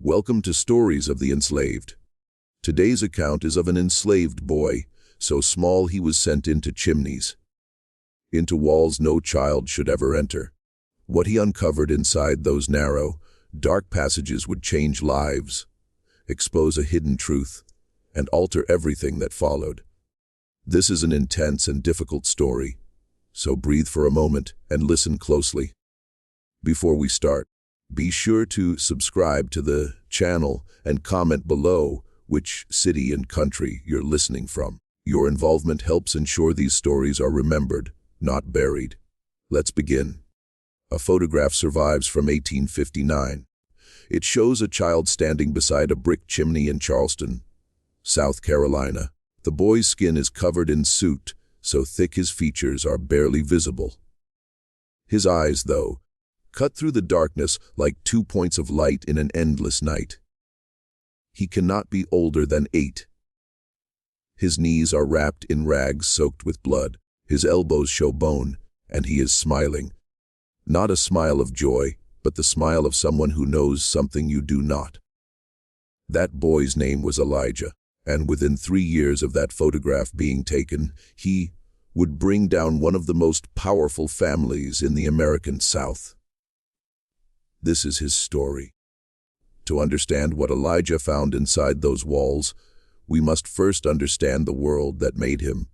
Welcome to Stories of the Enslaved. Today's account is of an enslaved boy, so small he was sent into chimneys, into walls no child should ever enter. What he uncovered inside those narrow, dark passages would change lives, expose a hidden truth, and alter everything that followed. This is an intense and difficult story, so breathe for a moment and listen closely. Before we start, be sure to subscribe to the channel and comment below which city and country you're listening from. Your involvement helps ensure these stories are remembered, not buried. Let's begin. A photograph survives from 1859. It shows a child standing beside a brick chimney in Charleston, South Carolina. The boy's skin is covered in soot, so thick his features are barely visible. His eyes, though, cut through the darkness like 2 points of light in an endless night. He cannot be older than 8. His knees are wrapped in rags soaked with blood. His elbows show bone, and he is smiling. Not a smile of joy, but the smile of someone who knows something you do not. That boy's name was Elijah, and within 3 years of that photograph being taken, he would bring down one of the most powerful families in the American South. This is his story. To understand what Elijah found inside those walls, we must first understand the world that made him.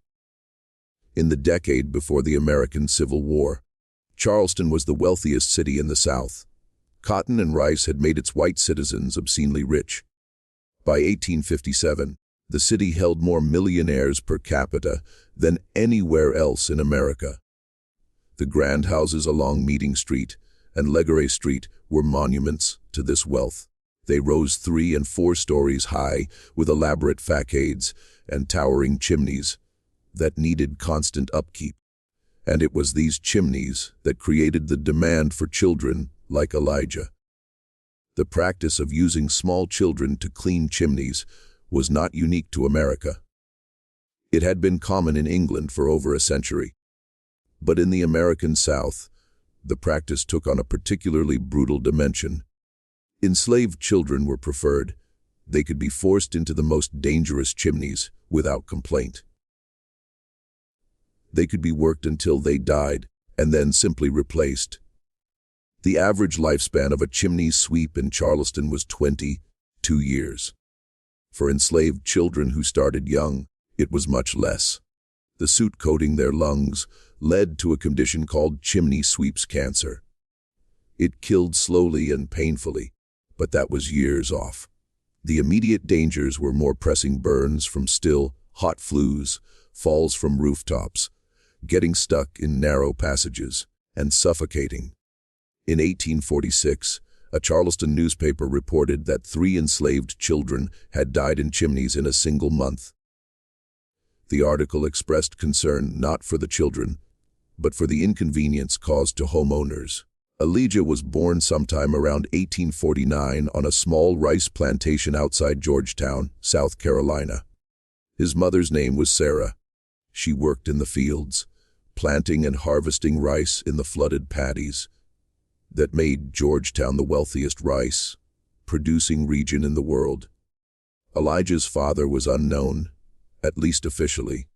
In the decade before the American Civil War, Charleston was the wealthiest city in the South. Cotton and rice had made its white citizens obscenely rich. By 1857, the city held more millionaires per capita than anywhere else in America. The grand houses along Meeting Street and Legare Street were monuments to this wealth. They rose 3 and 4 stories high with elaborate facades and towering chimneys that needed constant upkeep. And it was these chimneys that created the demand for children like Elijah. The practice of using small children to clean chimneys was not unique to America. It had been common in England for over a century. But in the American South, the practice took on a particularly brutal dimension. Enslaved children were preferred. They could be forced into the most dangerous chimneys without complaint. They could be worked until they died and then simply replaced. The average lifespan of a chimney sweep in Charleston was 22 years. For enslaved children who started young, it was much less. The soot coating their lungs led to a condition called chimney sweep's cancer. It killed slowly and painfully, but that was years off. The immediate dangers were more pressing burns from still, hot flues, falls from rooftops, getting stuck in narrow passages, and suffocating. In 1846, a Charleston newspaper reported that 3 enslaved children had died in chimneys in a single month. The article expressed concern not for the children, but for the inconvenience caused to homeowners. Elijah was born sometime around 1849 on a small rice plantation outside Georgetown, South Carolina. His mother's name was Sarah. She worked in the fields, planting and harvesting rice in the flooded paddies that made Georgetown the wealthiest rice-producing region in the world. Elijah's father was unknown, at least officially,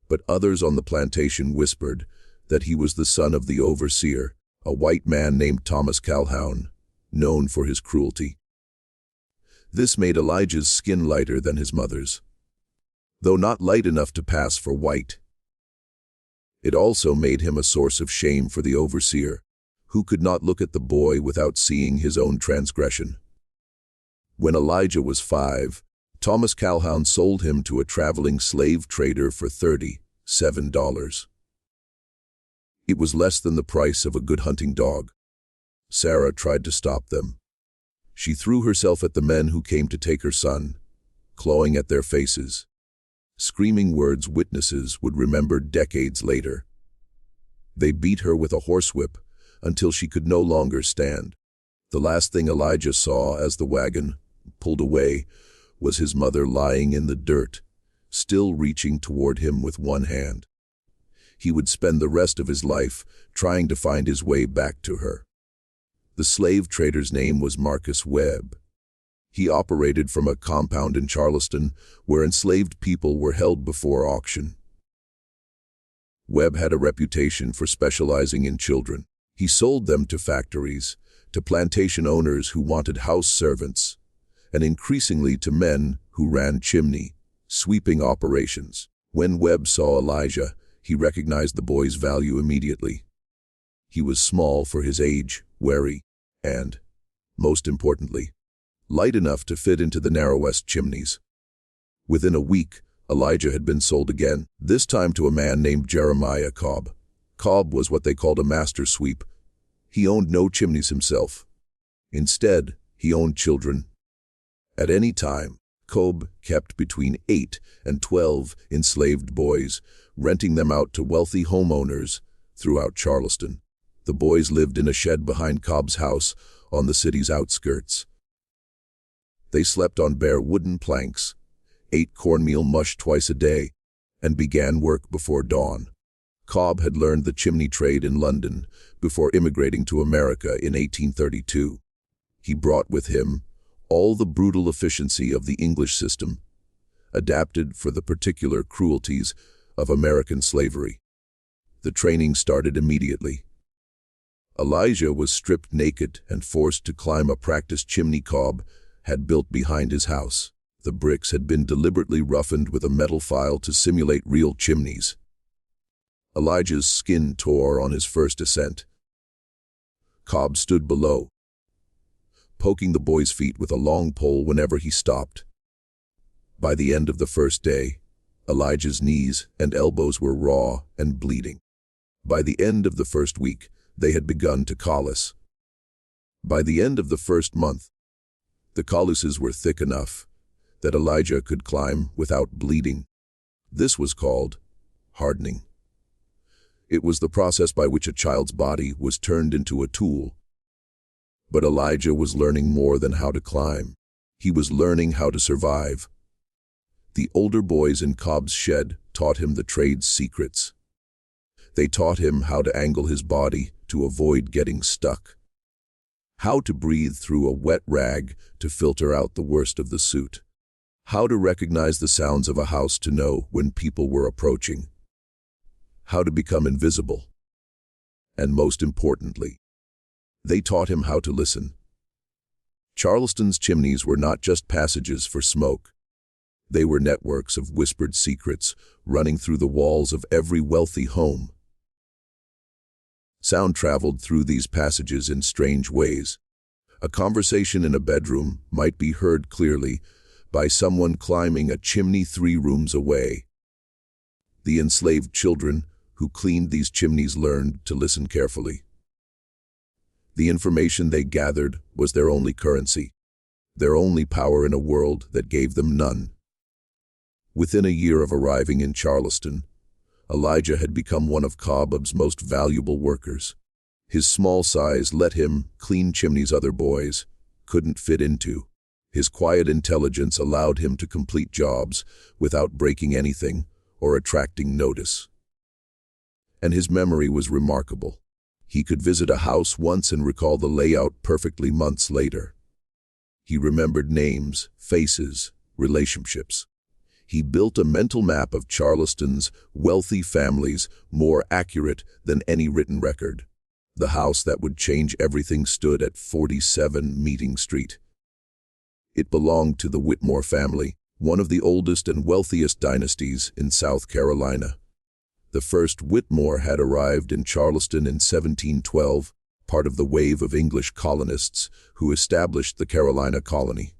but others on the plantation whispered that he was the son of the overseer, a white man named Thomas Calhoun, known for his cruelty. This made Elijah's skin lighter than his mother's, though not light enough to pass for white. It also made him a source of shame for the overseer, who could not look at the boy without seeing his own transgression. When Elijah was 5, Thomas Calhoun sold him to a traveling slave trader for $37. It was less than the price of a good hunting dog. Sarah tried to stop them. She threw herself at the men who came to take her son, clawing at their faces, screaming words witnesses would remember decades later. They beat her with a horsewhip until she could no longer stand. The last thing Elijah saw as the wagon pulled away was his mother lying in the dirt, still reaching toward him with one hand. He would spend the rest of his life trying to find his way back to her. The slave trader's name was Marcus Webb. He operated from a compound in Charleston where enslaved people were held before auction. Webb had a reputation for specializing in children. He sold them to factories, to plantation owners who wanted house servants, and increasingly to men who ran chimney, sweeping operations. When Webb saw Elijah, he recognized the boy's value immediately. He was small for his age, wary, and, most importantly, light enough to fit into the narrowest chimneys. Within a week, Elijah had been sold again, this time to a man named Jeremiah Cobb. Cobb was what they called a master sweep. He owned no chimneys himself. Instead, he owned children. At any time, Cobb kept between 8 and 12 enslaved boys, renting them out to wealthy homeowners throughout Charleston. The boys lived in a shed behind Cobb's house on the city's outskirts. They slept on bare wooden planks, ate cornmeal mush twice a day, and began work before dawn. Cobb had learned the chimney trade in London before immigrating to America in 1832. He brought with him all the brutal efficiency of the English system, adapted for the particular cruelties of American slavery. The training started immediately. Elijah was stripped naked and forced to climb a practice chimney Cobb had built behind his house. The bricks had been deliberately roughened with a metal file to simulate real chimneys. Elijah's skin tore on his first ascent. Cobb stood below, poking the boy's feet with a long pole whenever he stopped. By the end of the first day, Elijah's knees and elbows were raw and bleeding. By the end of the first week, they had begun to callus. By the end of the first month, the calluses were thick enough that Elijah could climb without bleeding. This was called hardening. It was the process by which a child's body was turned into a tool. But Elijah was learning more than how to climb. He was learning how to survive. The older boys in Cobb's shed taught him the trade's secrets. They taught him how to angle his body to avoid getting stuck, how to breathe through a wet rag to filter out the worst of the suit, how to recognize the sounds of a house to know when people were approaching, how to become invisible, and most importantly, they taught him how to listen. Charleston's chimneys were not just passages for smoke. They were networks of whispered secrets running through the walls of every wealthy home. Sound traveled through these passages in strange ways. A conversation in a bedroom might be heard clearly by someone climbing a chimney 3 rooms away. The enslaved children who cleaned these chimneys learned to listen carefully. The information they gathered was their only currency, their only power in a world that gave them none. Within a year of arriving in Charleston, Elijah had become one of Cobb's most valuable workers. His small size let him clean chimneys other boys couldn't fit into. His quiet intelligence allowed him to complete jobs without breaking anything or attracting notice. And his memory was remarkable. He could visit a house once and recall the layout perfectly months later. He remembered names, faces, relationships. He built a mental map of Charleston's wealthy families more accurate than any written record. The house that would change everything stood at 47 Meeting Street. It belonged to the Whitmore family, one of the oldest and wealthiest dynasties in South Carolina. The first Whitmore had arrived in Charleston in 1712, part of the wave of English colonists who established the Carolina colony.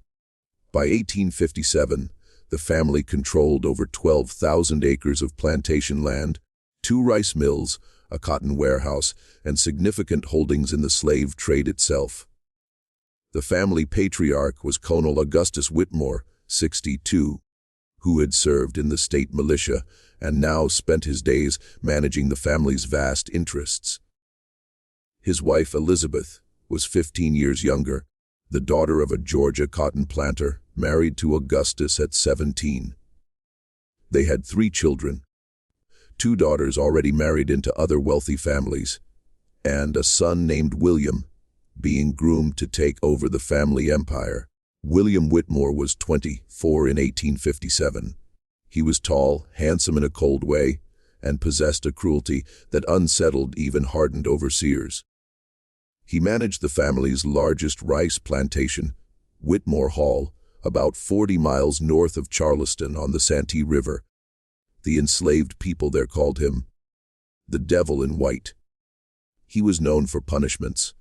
By 1857, the family controlled over 12,000 acres of plantation land, 2 rice mills, a cotton warehouse, and significant holdings in the slave trade itself. The family patriarch was Colonel Augustus Whitmore, 62, who had served in the state militia and now spent his days managing the family's vast interests. His wife Elizabeth was 15 years younger, the daughter of a Georgia cotton planter, married to Augustus at 17. They had 3 children, 2 daughters already married into other wealthy families, and a son named William, being groomed to take over the family empire. William Whitmore was 24 in 1857. He was tall, handsome in a cold way, and possessed a cruelty that unsettled even hardened overseers. He managed the family's largest rice plantation, Whitmore Hall, about 40 miles north of Charleston on the Santee River. The enslaved people there called him the Devil in White. He was known for punishments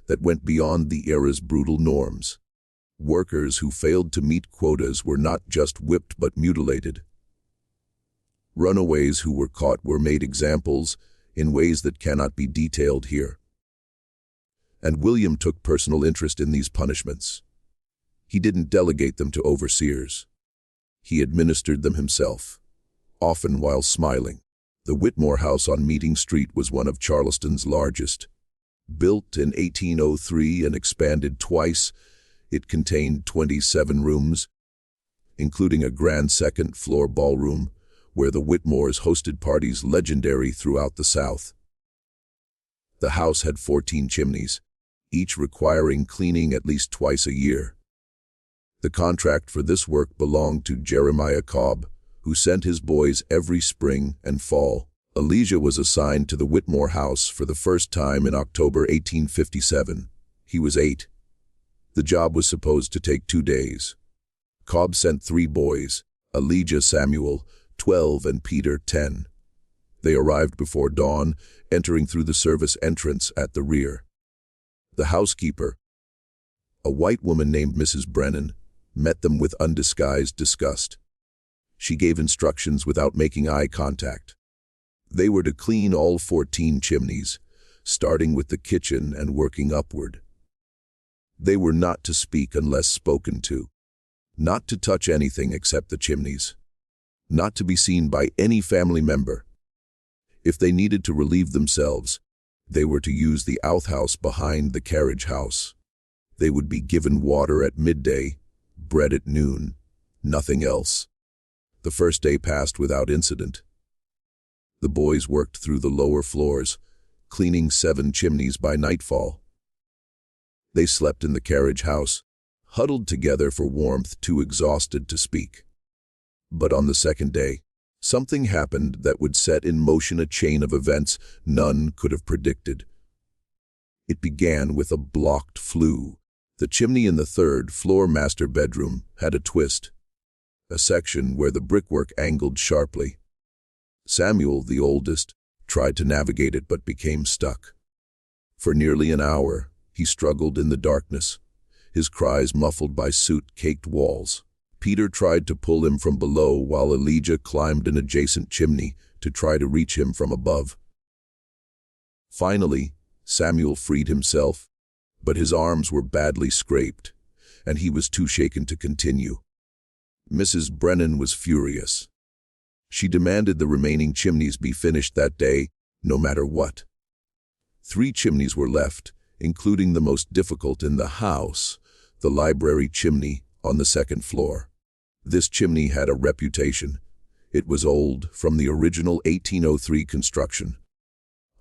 that went beyond the era's brutal norms. Workers who failed to meet quotas were not just whipped but mutilated. Runaways who were caught were made examples in ways that cannot be detailed here. And William took personal interest in these punishments. He didn't delegate them to overseers. He administered them himself, often while smiling. The Whitmore House on Meeting Street was one of Charleston's largest. Built in 1803 and expanded twice, it contained 27 rooms, including a grand second-floor ballroom, where the Whitmores hosted parties legendary throughout the South. The house had 14 chimneys, each requiring cleaning at least twice a year. The contract for this work belonged to Jeremiah Cobb, who sent his boys every spring and fall. Elijah was assigned to the Whitmore house for the first time in October 1857. He was 8. The job was supposed to take 2 days. Cobb sent 3 boys, Elijah Samuel, 12, and Peter, 10. They arrived before dawn, entering through the service entrance at the rear. The housekeeper, a white woman named Mrs. Brennan, met them with undisguised disgust. She gave instructions without making eye contact. They were to clean all 14 chimneys, starting with the kitchen and working upward. They were not to speak unless spoken to, not to touch anything except the chimneys, not to be seen by any family member. If they needed to relieve themselves, they were to use the outhouse behind the carriage house. They would be given water at midday, bread at noon, nothing else. The first day passed without incident. The boys worked through the lower floors, cleaning 7 chimneys by nightfall. They slept in the carriage house, huddled together for warmth, too exhausted to speak. But on the second day, something happened that would set in motion a chain of events none could have predicted. It began with a blocked flue. The chimney in the 3rd floor master bedroom had a twist, a section where the brickwork angled sharply. Samuel, the oldest, tried to navigate it but became stuck. For nearly an hour, he struggled in the darkness, his cries muffled by soot-caked walls. Peter tried to pull him from below while Elijah climbed an adjacent chimney to try to reach him from above. Finally, Samuel freed himself, but his arms were badly scraped, and he was too shaken to continue. Mrs. Brennan was furious. She demanded the remaining chimneys be finished that day, no matter what. 3 chimneys were left, including the most difficult in the house, the library chimney on the 2nd floor. This chimney had a reputation. It was old, from the original 1803 construction.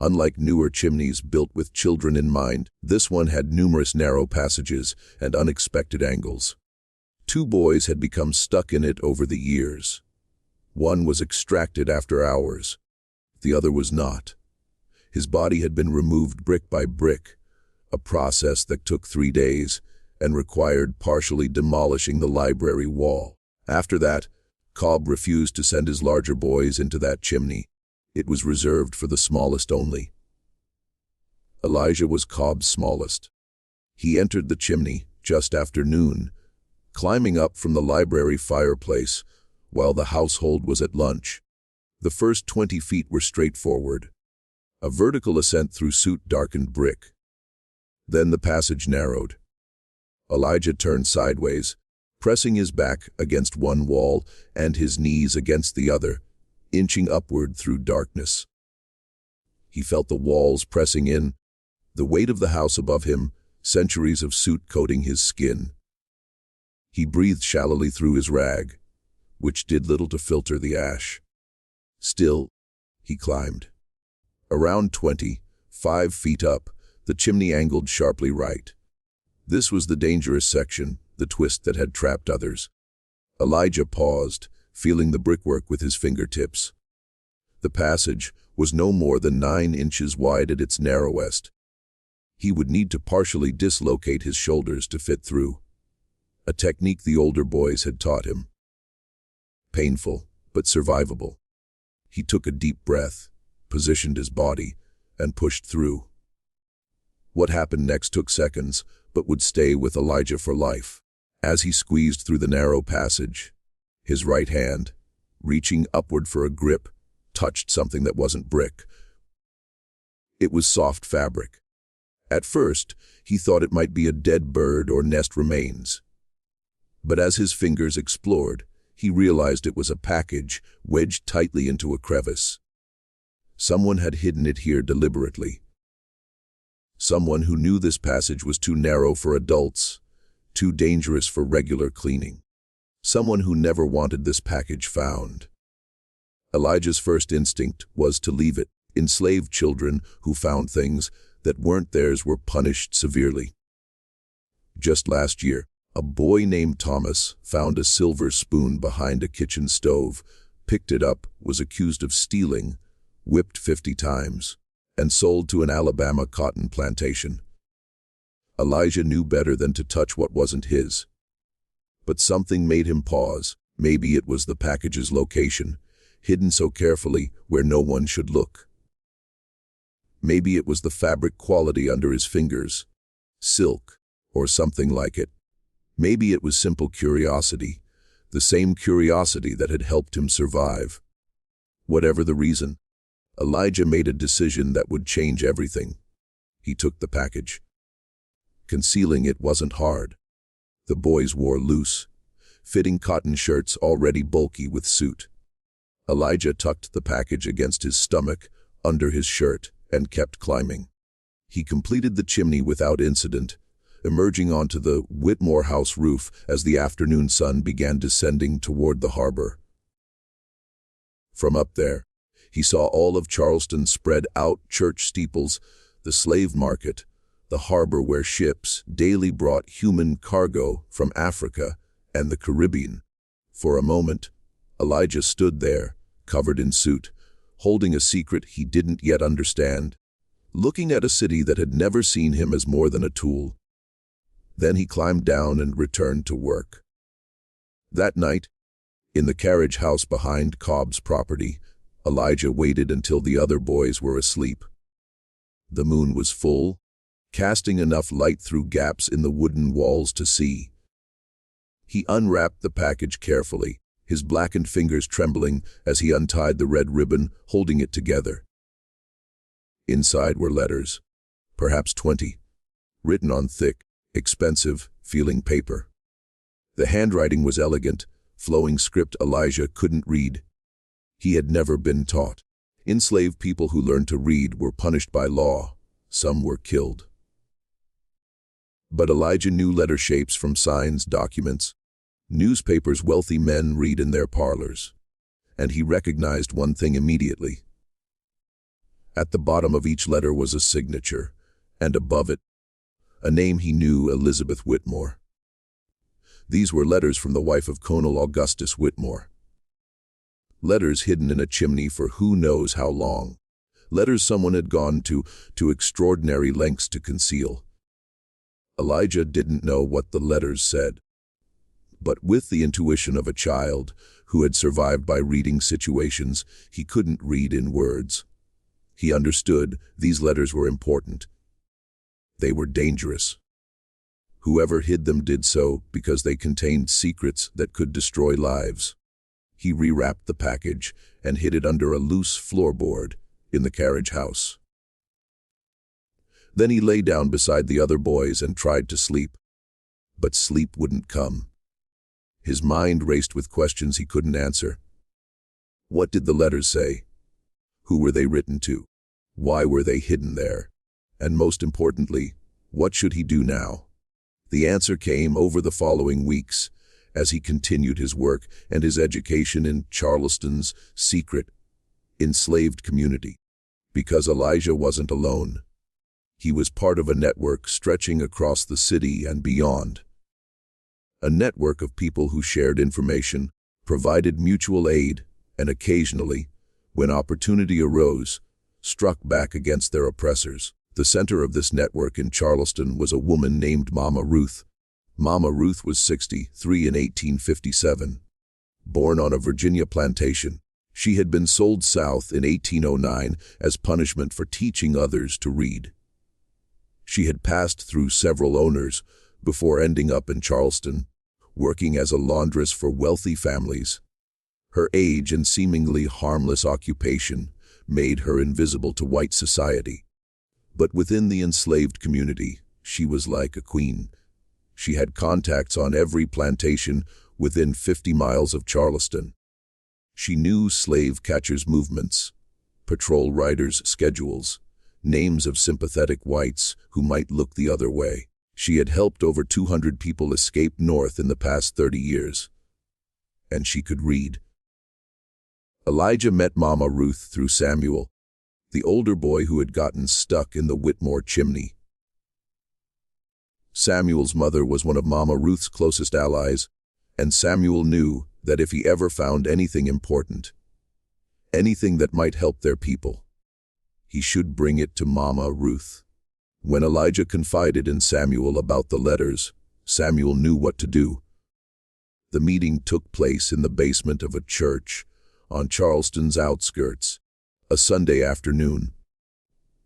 Unlike newer chimneys built with children in mind, this one had numerous narrow passages and unexpected angles. 2 boys had become stuck in it over the years. One was extracted after hours. The other was not. His body had been removed brick by brick, a process that took 3 days and required partially demolishing the library wall. After that, Cobb refused to send his larger boys into that chimney. It was reserved for the smallest only. Elijah was Cobb's smallest. He entered the chimney just after noon, climbing up from the library fireplace while the household was at lunch. The first 20 feet were straightforward, a vertical ascent through soot-darkened brick. Then the passage narrowed. Elijah turned sideways, pressing his back against one wall and his knees against the other, inching upward through darkness. He felt the walls pressing in, the weight of the house above him, centuries of soot coating his skin. He breathed shallowly through his rag, which did little to filter the ash. Still, he climbed. Around 25 feet up, the chimney angled sharply right. This was the dangerous section, the twist that had trapped others. Elijah paused, feeling the brickwork with his fingertips. The passage was no more than 9 inches wide at its narrowest. He would need to partially dislocate his shoulders to fit through, a technique the older boys had taught him. Painful, but survivable. He took a deep breath, positioned his body, and pushed through. What happened next took seconds, but would stay with Elijah for life. As he squeezed through the narrow passage, his right hand, reaching upward for a grip, touched something that wasn't brick. It was soft fabric. At first, he thought it might be a dead bird or nest remains. But as his fingers explored, he realized it was a package wedged tightly into a crevice. Someone had hidden it here deliberately. Someone who knew this passage was too narrow for adults, too dangerous for regular cleaning. Someone who never wanted this package found. Elijah's first instinct was to leave it. Enslaved children who found things that weren't theirs were punished severely. Just last year, a boy named Thomas found a silver spoon behind a kitchen stove, picked it up, was accused of stealing, whipped 50 times, and sold to an Alabama cotton plantation. Elijah knew better than to touch what wasn't his. But something made him pause. Maybe it was the package's location, hidden so carefully where no one should look. Maybe it was the fabric quality under his fingers, silk, or something like it. Maybe it was simple curiosity, the same curiosity that had helped him survive. Whatever the reason, Elijah made a decision that would change everything. He took the package. Concealing it wasn't hard. The boys wore loose, fitting cotton shirts already bulky with soot. Elijah tucked the package against his stomach, under his shirt, and kept climbing. He completed the chimney without incident, emerging onto the Whitmore house roof as the afternoon sun began descending toward the harbor. From up there, he saw all of Charleston spread out, church steeples, the slave market, the harbor where ships daily brought human cargo from Africa and the Caribbean. For a moment, Elijah stood there, covered in soot, holding a secret he didn't yet understand, looking at a city that had never seen him as more than a tool. Then he climbed down and returned to work. That night, in the carriage house behind Cobb's property, Elijah waited until the other boys were asleep. The moon was full, casting enough light through gaps in the wooden walls to see. He unwrapped the package carefully, his blackened fingers trembling as he untied the red ribbon, holding it together. Inside were letters, perhaps 20, written on thick, expensive-feeling paper. The handwriting was elegant, flowing script Elijah couldn't read. He had never been taught. Enslaved people who learned to read were punished by law. Some were killed. But Elijah knew letter shapes from signs, documents, newspapers wealthy men read in their parlors. And he recognized one thing immediately. At the bottom of each letter was a signature, and above it, a name he knew, Elizabeth Whitmore. These were letters from the wife of Colonel Augustus Whitmore. Letters hidden in a chimney for who knows how long. Letters someone had gone to extraordinary lengths to conceal. Elijah didn't know what the letters said. But with the intuition of a child who had survived by reading situations he couldn't read in words, he understood these letters were important. They were dangerous. Whoever hid them did so because they contained secrets that could destroy lives. He rewrapped the package and hid it under a loose floorboard in the carriage house. Then he lay down beside the other boys and tried to sleep. But sleep wouldn't come. His mind raced with questions he couldn't answer. What did the letters say? Who were they written to? Why were they hidden there? And most importantly, what should he do now? The answer came over the following weeks, as he continued his work and his education in Charleston's secret, enslaved community. Because Elijah wasn't alone. He was part of a network stretching across the city and beyond. A network of people who shared information, provided mutual aid, and occasionally, when opportunity arose, struck back against their oppressors. The center of this network in Charleston was a woman named Mama Ruth. Mama Ruth was 63 in 1857. Born on a Virginia plantation, she had been sold south in 1809 as punishment for teaching others to read. She had passed through several owners before ending up in Charleston, working as a laundress for wealthy families. Her age and seemingly harmless occupation made her invisible to white society. But within the enslaved community, she was like a queen. She had contacts on every plantation within 50 miles of Charleston. She knew slave catchers' movements, patrol riders' schedules, names of sympathetic whites who might look the other way. She had helped over 200 people escape north in the past 30 years. And she could read. Elijah met Mama Ruth through Samuel, the older boy who had gotten stuck in the Whitmore chimney. Samuel's mother was one of Mama Ruth's closest allies, and Samuel knew that if he ever found anything important, anything that might help their people, he should bring it to Mama Ruth. When Elijah confided in Samuel about the letters, Samuel knew what to do. The meeting took place in the basement of a church on Charleston's outskirts, a Sunday afternoon.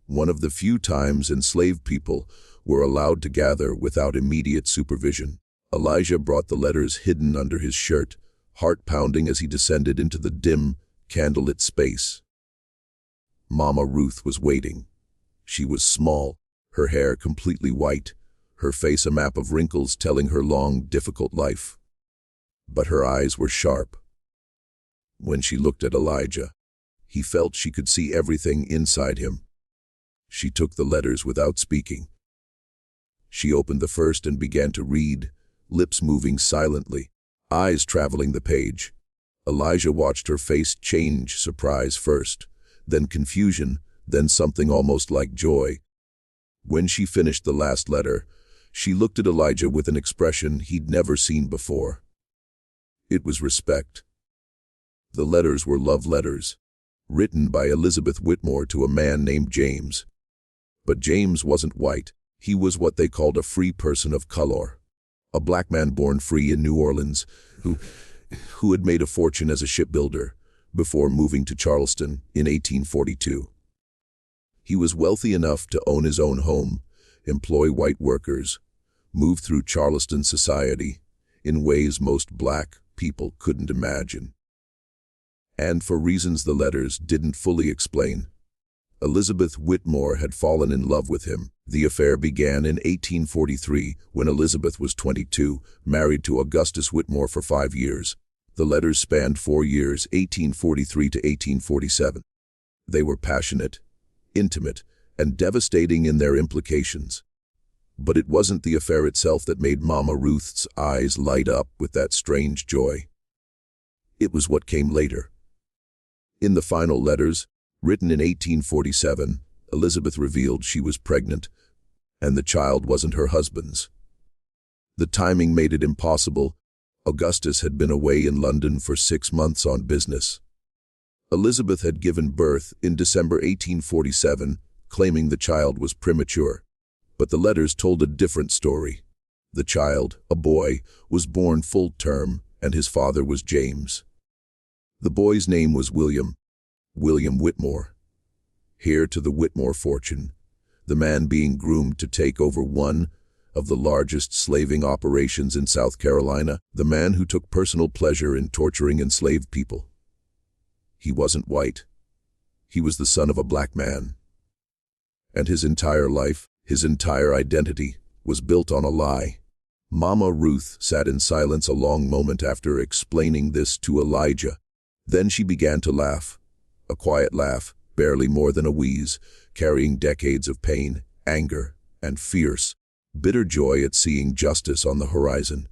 One of the few times enslaved people were allowed to gather without immediate supervision. Elijah brought the letters hidden under his shirt, heart-pounding as he descended into the dim, candlelit space. Mama Ruth was waiting. She was small, her hair completely white, her face a map of wrinkles telling her long, difficult life. But her eyes were sharp. When she looked at Elijah, he felt she could see everything inside him. She took the letters without speaking. She opened the first and began to read, lips moving silently, eyes traveling the page. Elijah watched her face change, surprise first, then confusion, then something almost like joy. When she finished the last letter, she looked at Elijah with an expression he'd never seen before. It was respect. The letters were love letters, written by Elizabeth Whitmore to a man named James. But James wasn't white. He was what they called a free person of color, a black man born free in New Orleans who had made a fortune as a shipbuilder before moving to Charleston in 1842. He was wealthy enough to own his own home, employ white workers, move through Charleston society in ways most black people couldn't imagine. And for reasons the letters didn't fully explain, Elizabeth Whitmore had fallen in love with him. The affair began in 1843 when Elizabeth was 22, married to Augustus Whitmore for 5 years. The letters spanned 4 years, 1843 to 1847. They were passionate, intimate, and devastating in their implications. But it wasn't the affair itself that made Mama Ruth's eyes light up with that strange joy. It was what came later. In the final letters, written in 1847, Elizabeth revealed she was pregnant, and the child wasn't her husband's. The timing made it impossible. Augustus had been away in London for 6 months on business. Elizabeth had given birth in December 1847, claiming the child was premature. But the letters told a different story. The child, a boy, was born full term, and his father was James. The boy's name was William Whitmore. Heir to the Whitmore fortune, the man being groomed to take over one of the largest slaving operations in South Carolina, the man who took personal pleasure in torturing enslaved people. He wasn't white. He was the son of a black man. And his entire life, his entire identity, was built on a lie. Mama Ruth sat in silence a long moment after explaining this to Elijah. Then she began to laugh, a quiet laugh, barely more than a wheeze, carrying decades of pain, anger, and fierce, bitter joy at seeing justice on the horizon.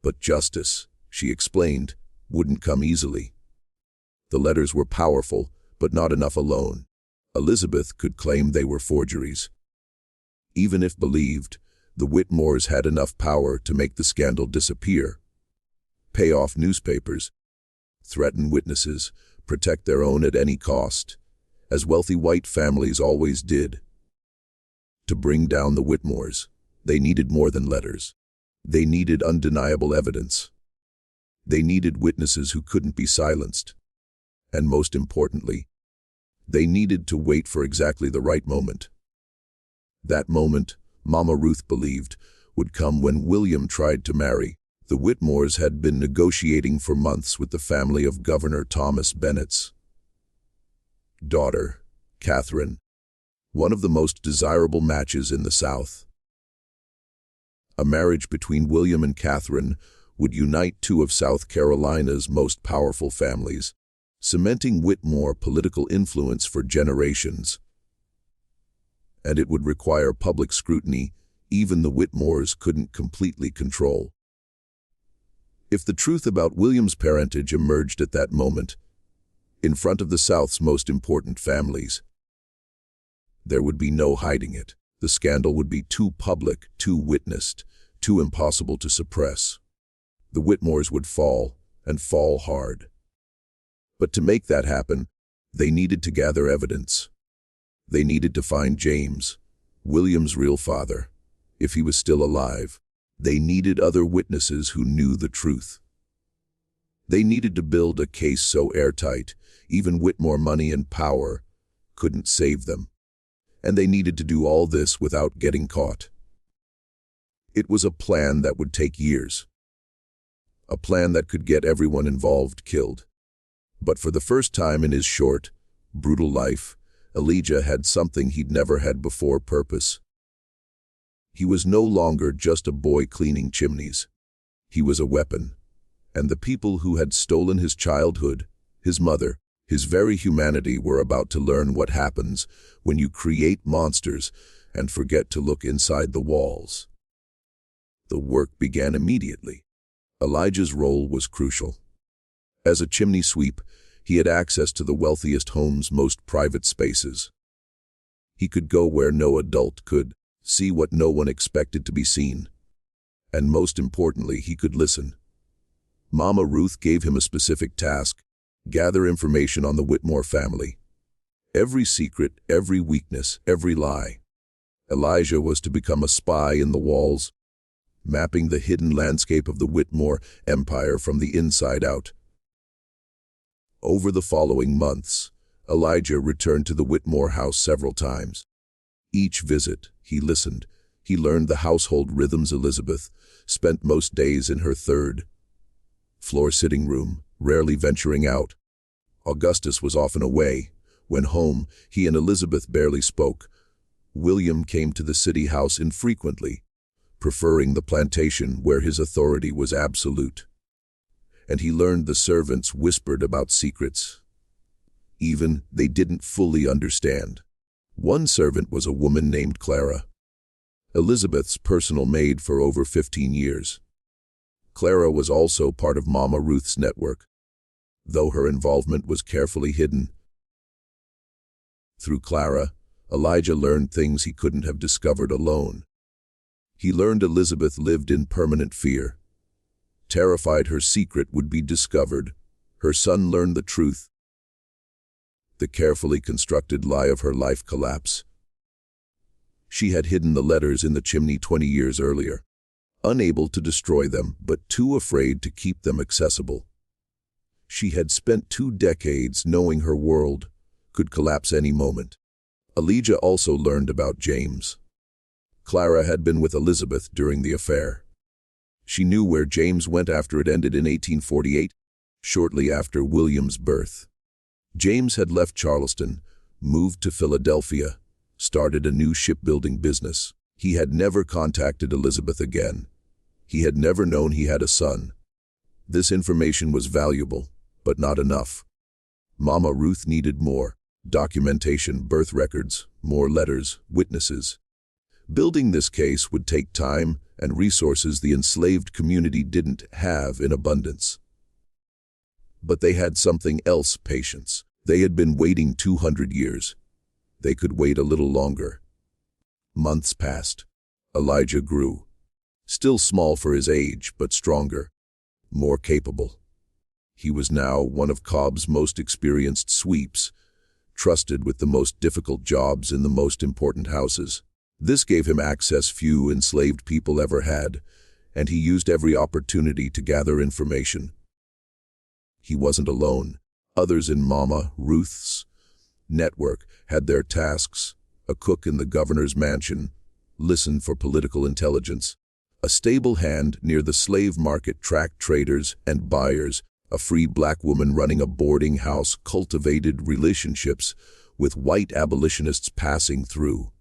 But justice, she explained, wouldn't come easily. The letters were powerful, but not enough alone. Elizabeth could claim they were forgeries. Even if believed, The Whitmores had enough power to make the scandal disappear, pay off newspapers, threaten witnesses, protect their own at any cost, as wealthy white families always did. To bring down the Whitmores, they needed more than letters. They needed undeniable evidence. They needed witnesses who couldn't be silenced. And most importantly, they needed to wait for exactly the right moment. That moment, Mama Ruth believed, would come when William tried to marry. The Whitmores had been negotiating for months with the family of Governor Thomas Bennett's daughter, Catherine, one of the most desirable matches in the South. A marriage between William and Catherine would unite two of South Carolina's most powerful families, cementing Whitmore political influence for generations. And it would require public scrutiny even the Whitmores couldn't completely control. If the truth about William's parentage emerged at that moment, in front of the South's most important families, there would be no hiding it. The scandal would be too public, too witnessed, too impossible to suppress. The Whitmores would fall, and fall hard. But to make that happen, they needed to gather evidence. They needed to find James, William's real father, if he was still alive. They needed other witnesses who knew the truth. They needed to build a case so airtight, even Whitmore money and power couldn't save them. And they needed to do all this without getting caught. It was a plan that would take years. A plan that could get everyone involved killed. But for the first time in his short, brutal life, Elijah had something he'd never had before: purpose. He was no longer just a boy cleaning chimneys. He was a weapon. And the people who had stolen his childhood, his mother, his very humanity, were about to learn what happens when you create monsters and forget to look inside the walls. The work began immediately. Elijah's role was crucial. As a chimney sweep, he had access to the wealthiest homes' most private spaces. He could go where no adult could, see what no one expected to be seen. And most importantly, he could listen. Mama Ruth gave him a specific task: gather information on the Whitmore family. Every secret, every weakness, every lie. Elijah was to become a spy in the walls, mapping the hidden landscape of the Whitmore empire from the inside out. Over the following months, Elijah returned to the Whitmore house several times. Each visit, he listened. He learned the household rhythms. Elizabeth spent most days in her third-floor sitting room, rarely venturing out. Augustus was often away. When home, he and Elizabeth barely spoke. William came to the city house infrequently, preferring the plantation where his authority was absolute. And he learned the servants whispered about secrets. Even they didn't fully understand. One servant was a woman named Clara, Elizabeth's personal maid for over 15 years. Clara was also part of Mama Ruth's network, though her involvement was carefully hidden. Through Clara, Elijah learned things he couldn't have discovered alone. He learned Elizabeth lived in permanent fear. Terrified her secret would be discovered, her son learned the truth. The carefully constructed lie of her life collapse. She had hidden the letters in the chimney 20 years earlier, unable to destroy them, but too afraid to keep them accessible. She had spent 2 decades knowing her world could collapse any moment. Elijah also learned about James. Clara had been with Elizabeth during the affair. She knew where James went after it ended in 1848, shortly after William's birth. James had left Charleston, moved to Philadelphia, started a new shipbuilding business. He had never contacted Elizabeth again. He had never known he had a son. This information was valuable, but not enough. Mama Ruth needed more: documentation, birth records, more letters, witnesses. Building this case would take time and resources the enslaved community didn't have in abundance. But they had something else: patience. They had been waiting 200 years. They could wait a little longer. Months passed. Elijah grew. Still small for his age, but stronger, more capable. He was now one of Cobb's most experienced sweeps, trusted with the most difficult jobs in the most important houses. This gave him access few enslaved people ever had, and he used every opportunity to gather information. He wasn't alone. Others in Mama Ruth's network had their tasks. A cook in the governor's mansion listened for political intelligence. A stable hand near the slave market tracked traders and buyers. A free black woman running a boarding house cultivated relationships with white abolitionists passing through.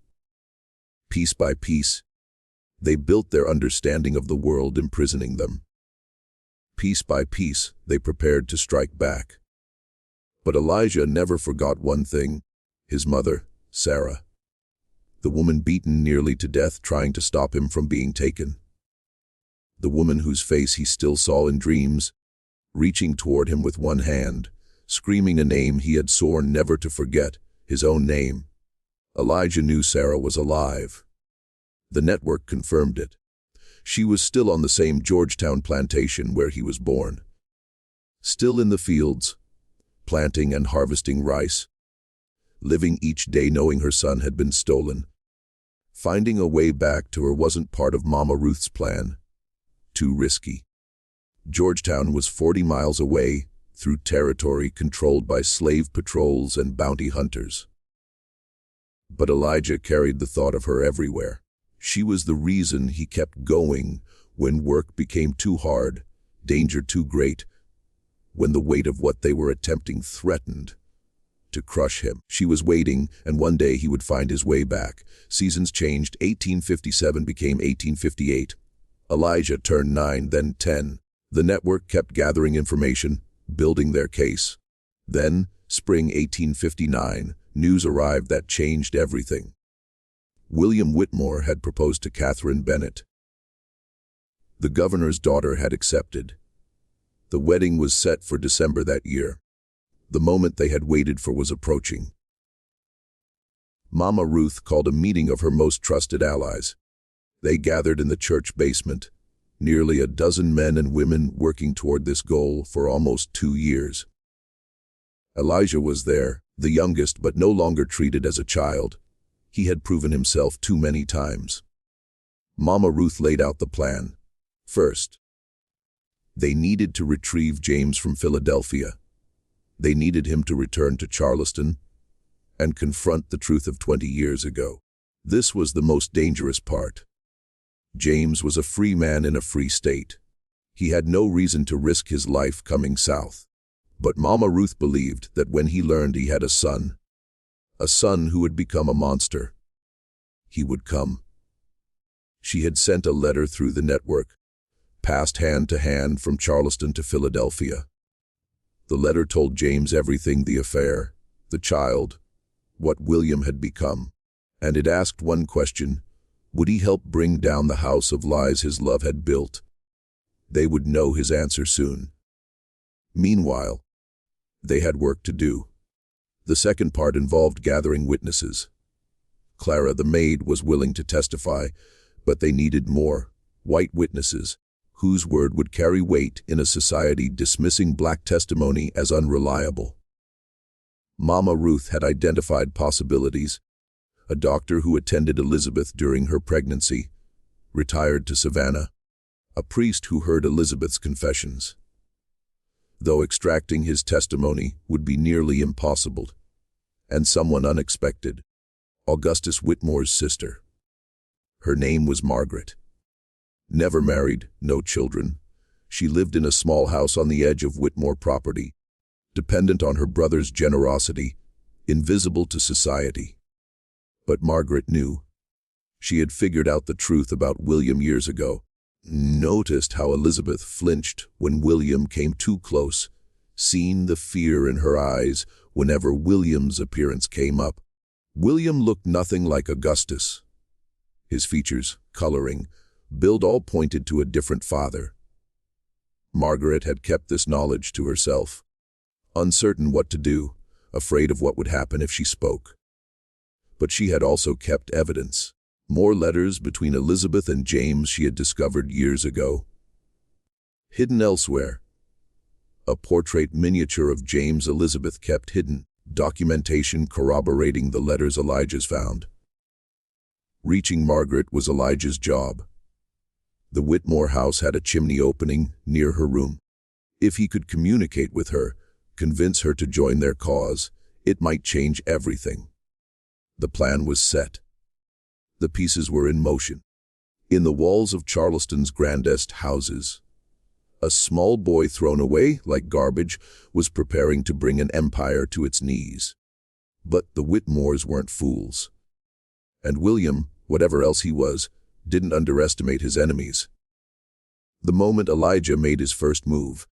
Piece by piece, they built their understanding of the world imprisoning them. Piece by piece, they prepared to strike back. But Elijah never forgot one thing: his mother, Sarah. The woman beaten nearly to death trying to stop him from being taken. The woman whose face he still saw in dreams, reaching toward him with one hand, screaming a name he had sworn never to forget, his own name. Elijah knew Sarah was alive. The network confirmed it. She was still on the same Georgetown plantation where he was born. Still in the fields, planting and harvesting rice, living each day knowing her son had been stolen. Finding a way back to her wasn't part of Mama Ruth's plan. Too risky. Georgetown was 40 miles away, through territory controlled by slave patrols and bounty hunters. But Elijah carried the thought of her everywhere. She was the reason he kept going when work became too hard, danger too great, when the weight of what they were attempting threatened to crush him. She was waiting, and one day he would find his way back. Seasons changed. 1857 became 1858. Elijah turned 9, then 10. The network kept gathering information, building their case. Then, spring 1859, news arrived that changed everything. William Whitmore had proposed to Catherine Bennett. The governor's daughter had accepted. The wedding was set for December that year. The moment they had waited for was approaching. Mama Ruth called a meeting of her most trusted allies. They gathered in the church basement, nearly a dozen men and women working toward this goal for almost 2 years. Elijah was there, the youngest but no longer treated as a child. He had proven himself too many times. Mama Ruth laid out the plan. First, they needed to retrieve James from Philadelphia. They needed him to return to Charleston and confront the truth of 20 years ago. This was the most dangerous part. James was a free man in a free state. He had no reason to risk his life coming south. But Mama Ruth believed that when he learned he had a son who would become a monster, he would come. She had sent a letter through the network, passed hand to hand from Charleston to Philadelphia. The letter told James everything: the affair, the child, what William had become. And it asked one question: would he help bring down the house of lies his love had built? They would know his answer soon. Meanwhile, they had work to do. The second part involved gathering witnesses. Clara, the maid, was willing to testify, but they needed more, white witnesses, whose word would carry weight in a society dismissing black testimony as unreliable. Mama Ruth had identified possibilities. A doctor who attended Elizabeth during her pregnancy, retired to Savannah. A priest who heard Elizabeth's confessions, though extracting his testimony would be nearly impossible. And someone unexpected, Augustus Whitmore's sister. Her name was Margaret. Never married, no children. She lived in a small house on the edge of Whitmore property, dependent on her brother's generosity, invisible to society. But Margaret knew. She had figured out the truth about William years ago. Noticed how Elizabeth flinched when William came too close, seen the fear in her eyes whenever William's appearance came up. William looked nothing like Augustus. His features, coloring, build all pointed to a different father. Margaret had kept this knowledge to herself, uncertain what to do, afraid of what would happen if she spoke. But she had also kept evidence. More letters between Elizabeth and James she had discovered years ago. Hidden elsewhere. A portrait miniature of James Elizabeth kept hidden, documentation corroborating the letters Elijah's found. Reaching Margaret was Elijah's job. The Whitmore house had a chimney opening near her room. If he could communicate with her, convince her to join their cause, it might change everything. The plan was set. The pieces were in motion. In the walls of Charleston's grandest houses, a small boy thrown away like garbage was preparing to bring an empire to its knees. But the Whitmores weren't fools. And William, whatever else he was, didn't underestimate his enemies. The moment Elijah made his first move,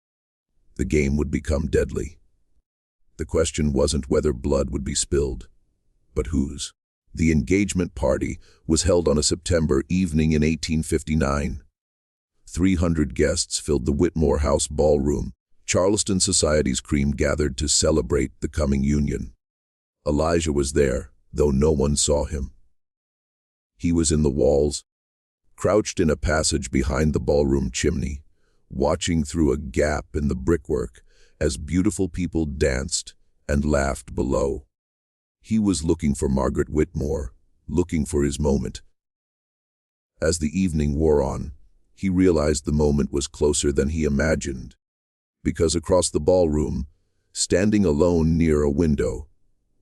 the game would become deadly. The question wasn't whether blood would be spilled, but whose. The engagement party was held on a September evening in 1859. 300 guests filled the Whitmore House ballroom. Charleston society's cream gathered to celebrate the coming union. Elijah was there, though no one saw him. He was in the walls, crouched in a passage behind the ballroom chimney, watching through a gap in the brickwork as beautiful people danced and laughed below. He was looking for Margaret Whitmore, looking for his moment. As the evening wore on, he realized the moment was closer than he imagined, because across the ballroom, standing alone near a window,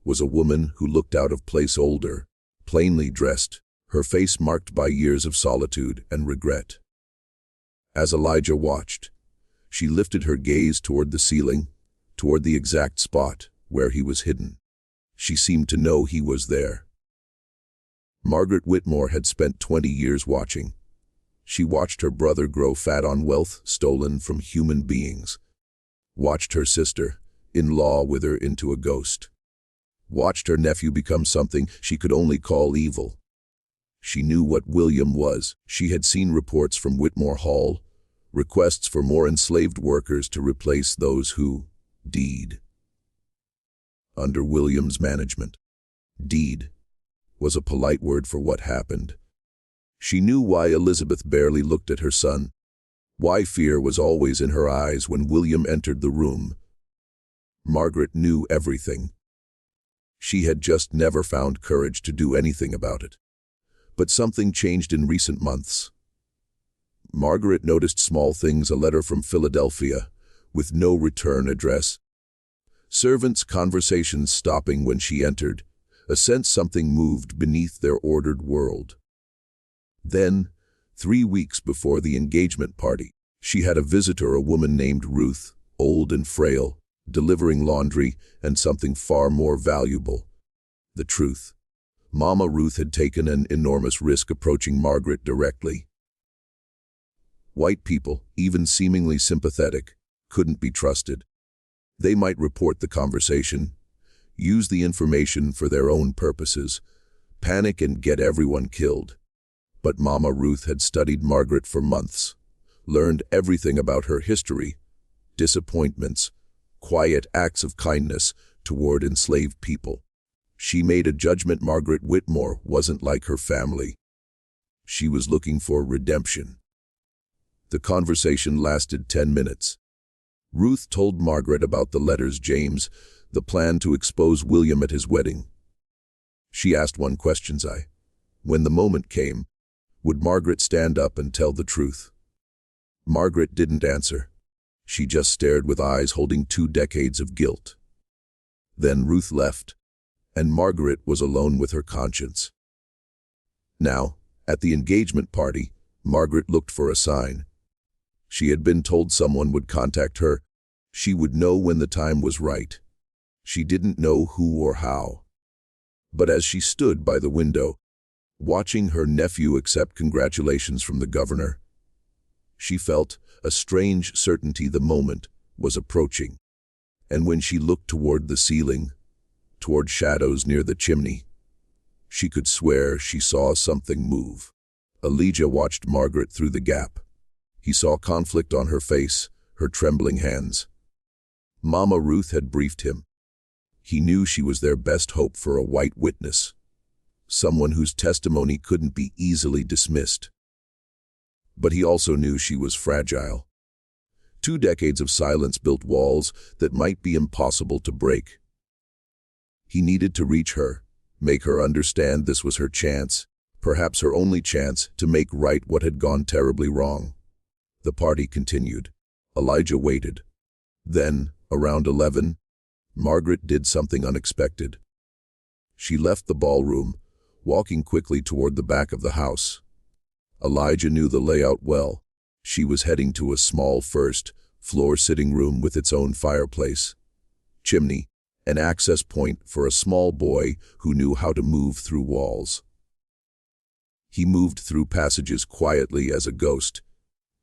was a woman who looked out of place, older, plainly dressed, her face marked by years of solitude and regret. As Elijah watched, she lifted her gaze toward the ceiling, toward the exact spot where he was hidden. She seemed to know he was there. Margaret Whitmore had spent 20 years watching. She watched her brother grow fat on wealth stolen from human beings, watched her sister-in-law wither into a ghost, watched her nephew become something she could only call evil. She knew what William was. She had seen reports from Whitmore Hall, requests for more enslaved workers to replace those who died under William's management. Deed was a polite word for what happened. She knew why Elizabeth barely looked at her son, why fear was always in her eyes when William entered the room. Margaret knew everything. She had just never found courage to do anything about it. But something changed in recent months. Margaret noticed small things: a letter from Philadelphia with no return address, servants' conversations stopping when she entered, a sense something moved beneath their ordered world. Then, 3 weeks before the engagement party, she had a visitor, a woman named Ruth, old and frail, delivering laundry and something far more valuable: the truth. Mama Ruth had taken an enormous risk approaching Margaret directly. White people, even seemingly sympathetic, couldn't be trusted. They might report the conversation, use the information for their own purposes, panic and get everyone killed. But Mama Ruth had studied Margaret for months, learned everything about her history, disappointments, quiet acts of kindness toward enslaved people. She made a judgment: Margaret Whitmore wasn't like her family. She was looking for redemption. The conversation lasted 10 minutes. Ruth told Margaret about the letters, James, the plan to expose William at his wedding. She asked one question: when the moment came, would Margaret stand up and tell the truth? Margaret didn't answer. She just stared with eyes holding 2 decades of guilt. Then Ruth left, and Margaret was alone with her conscience. Now, at the engagement party, Margaret looked for a sign. She had been told someone would contact her. She would know when the time was right. She didn't know who or how. But as she stood by the window, watching her nephew accept congratulations from the governor, she felt a strange certainty the moment was approaching. And when she looked toward the ceiling, toward shadows near the chimney, she could swear she saw something move. Elijah watched Margaret through the gap. He saw conflict on her face, her trembling hands. Mama Ruth had briefed him. He knew she was their best hope for a white witness, someone whose testimony couldn't be easily dismissed. But he also knew she was fragile. 2 decades of silence built walls that might be impossible to break. He needed to reach her, make her understand this was her chance, perhaps her only chance to make right what had gone terribly wrong. The party continued. Elijah waited. Then, around 11, Margaret did something unexpected. She left the ballroom, walking quickly toward the back of the house. Elijah knew the layout well. She was heading to a small first-floor sitting room with its own fireplace, chimney, an access point for a small boy who knew how to move through walls. He moved through passages quietly as a ghost.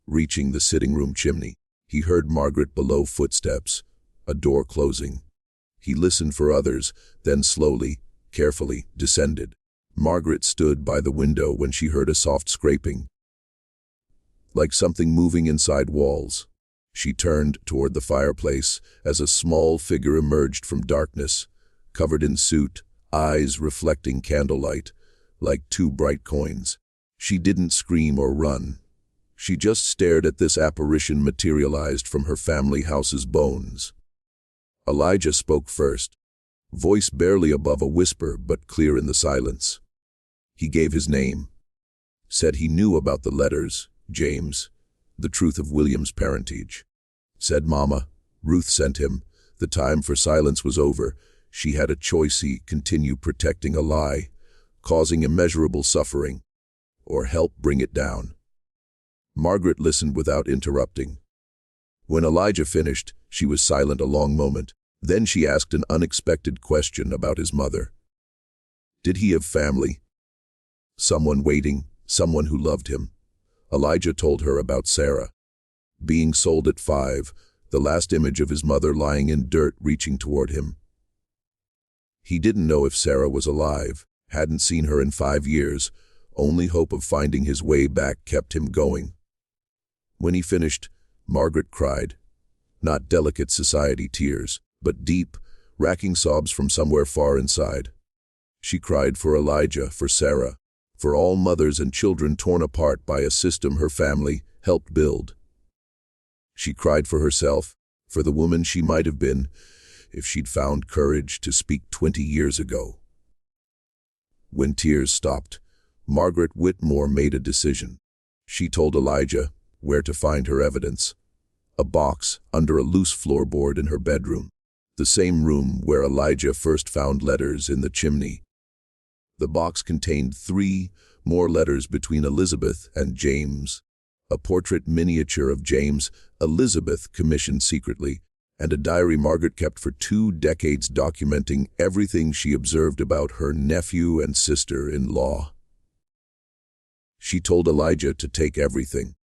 Reaching the sitting room chimney, he heard Margaret below footsteps, a door closing. He listened for others, then slowly, carefully, descended. Margaret stood by the window when she heard a soft scraping, like something moving inside walls. She turned toward the fireplace as a small figure emerged from darkness, covered in soot, eyes reflecting candlelight, like 2 bright coins. She didn't scream or run. She just stared at this apparition materialized from her family house's bones. Elijah spoke first, voice barely above a whisper but clear in the silence. He gave his name, said he knew about the letters, James, the truth of William's parentage. Said Mama, Ruth sent him. The time for silence was over. She had a choice: he continue protecting a lie, causing immeasurable suffering, or help bring it down. Margaret listened without interrupting. When Elijah finished, she was silent a long moment. Then she asked an unexpected question about his mother. Did he have family? Someone waiting, someone who loved him. Elijah told her about Sarah. Being sold at 5, the last image of his mother lying in dirt reaching toward him. He didn't know if Sarah was alive, hadn't seen her in 5 years. Only hope of finding his way back kept him going. When he finished, Margaret cried. Not delicate society tears, but deep, racking sobs from somewhere far inside. She cried for Elijah, for Sarah, for all mothers and children torn apart by a system her family helped build. She cried for herself, for the woman she might have been if she'd found courage to speak 20 years ago. When tears stopped, Margaret Whitmore made a decision. She told Elijah where to find her evidence. A box under a loose floorboard in her bedroom, the same room where Elijah first found letters in the chimney. The box contained 3 more letters between Elizabeth and James, a portrait miniature of James Elizabeth commissioned secretly, and a diary Margaret kept for 2 decades documenting everything she observed about her nephew and sister-in-law. She told Elijah to take everything.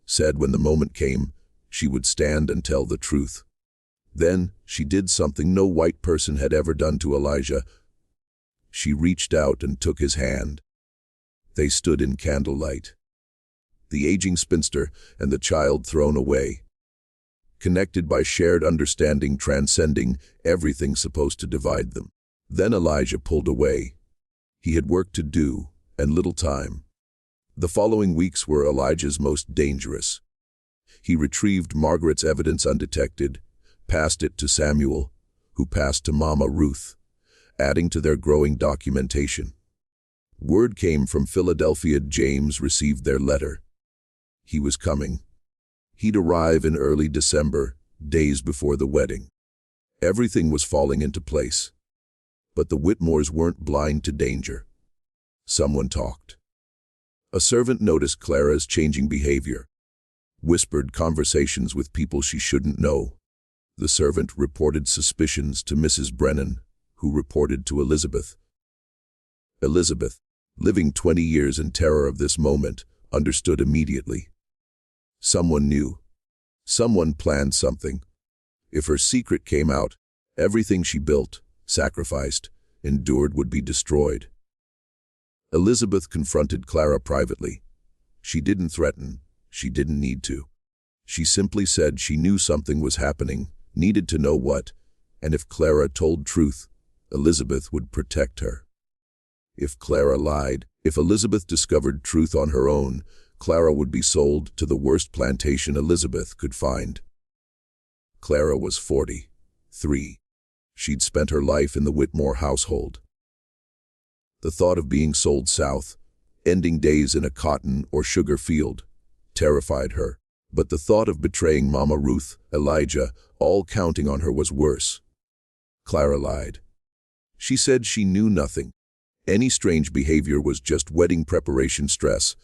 Said when the moment came, she would stand and tell the truth. Then she did something no white person had ever done to Elijah. She reached out and took his hand. They stood in candlelight. The aging spinster and the child thrown away, connected by shared understanding transcending everything supposed to divide them. Then Elijah pulled away. He had work to do and little time. The following weeks were Elijah's most dangerous. He retrieved Margaret's evidence undetected, passed it to Samuel, who passed to Mama Ruth, adding to their growing documentation. Word came from Philadelphia. James received their letter. He was coming. He'd arrive in early December, days before the wedding. Everything was falling into place. But the Whitmores weren't blind to danger. Someone talked. A servant noticed Clara's changing behavior, whispered conversations with people she shouldn't know. The servant reported suspicions to Mrs. Brennan, who reported to Elizabeth. Elizabeth, living 20 years in terror of this moment, understood immediately. Someone knew. Someone planned something. If her secret came out, everything she built, sacrificed, endured would be destroyed. Elizabeth confronted Clara privately. She didn't threaten. She didn't need to. She simply said she knew something was happening, needed to know what, and if Clara told truth, Elizabeth would protect her. If Clara lied, if Elizabeth discovered truth on her own, Clara would be sold to the worst plantation Elizabeth could find. Clara was 43. She'd spent her life in the Whitmore household. The thought of being sold south, ending days in a cotton or sugar field, terrified her. But the thought of betraying Mama Ruth, Elijah, all counting on her was worse. Clara lied. She said she knew nothing. Any strange behavior was just wedding preparation stress.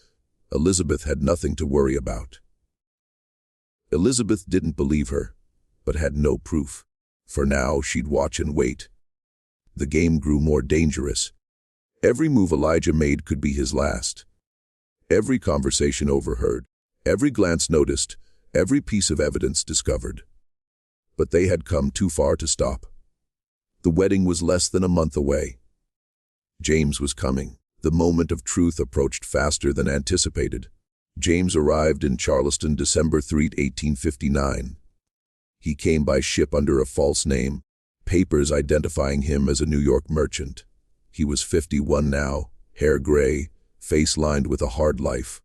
Elizabeth had nothing to worry about. Elizabeth didn't believe her, but had no proof. For now, she'd watch and wait. The game grew more dangerous. Every move Elijah made could be his last. Every conversation overheard, every glance noticed, every piece of evidence discovered. But they had come too far to stop. The wedding was less than a month away. James was coming. The moment of truth approached faster than anticipated. James arrived in Charleston December 3, 1859. He came by ship under a false name, papers identifying him as a New York merchant. He was 51 now, hair gray, face lined with a hard life.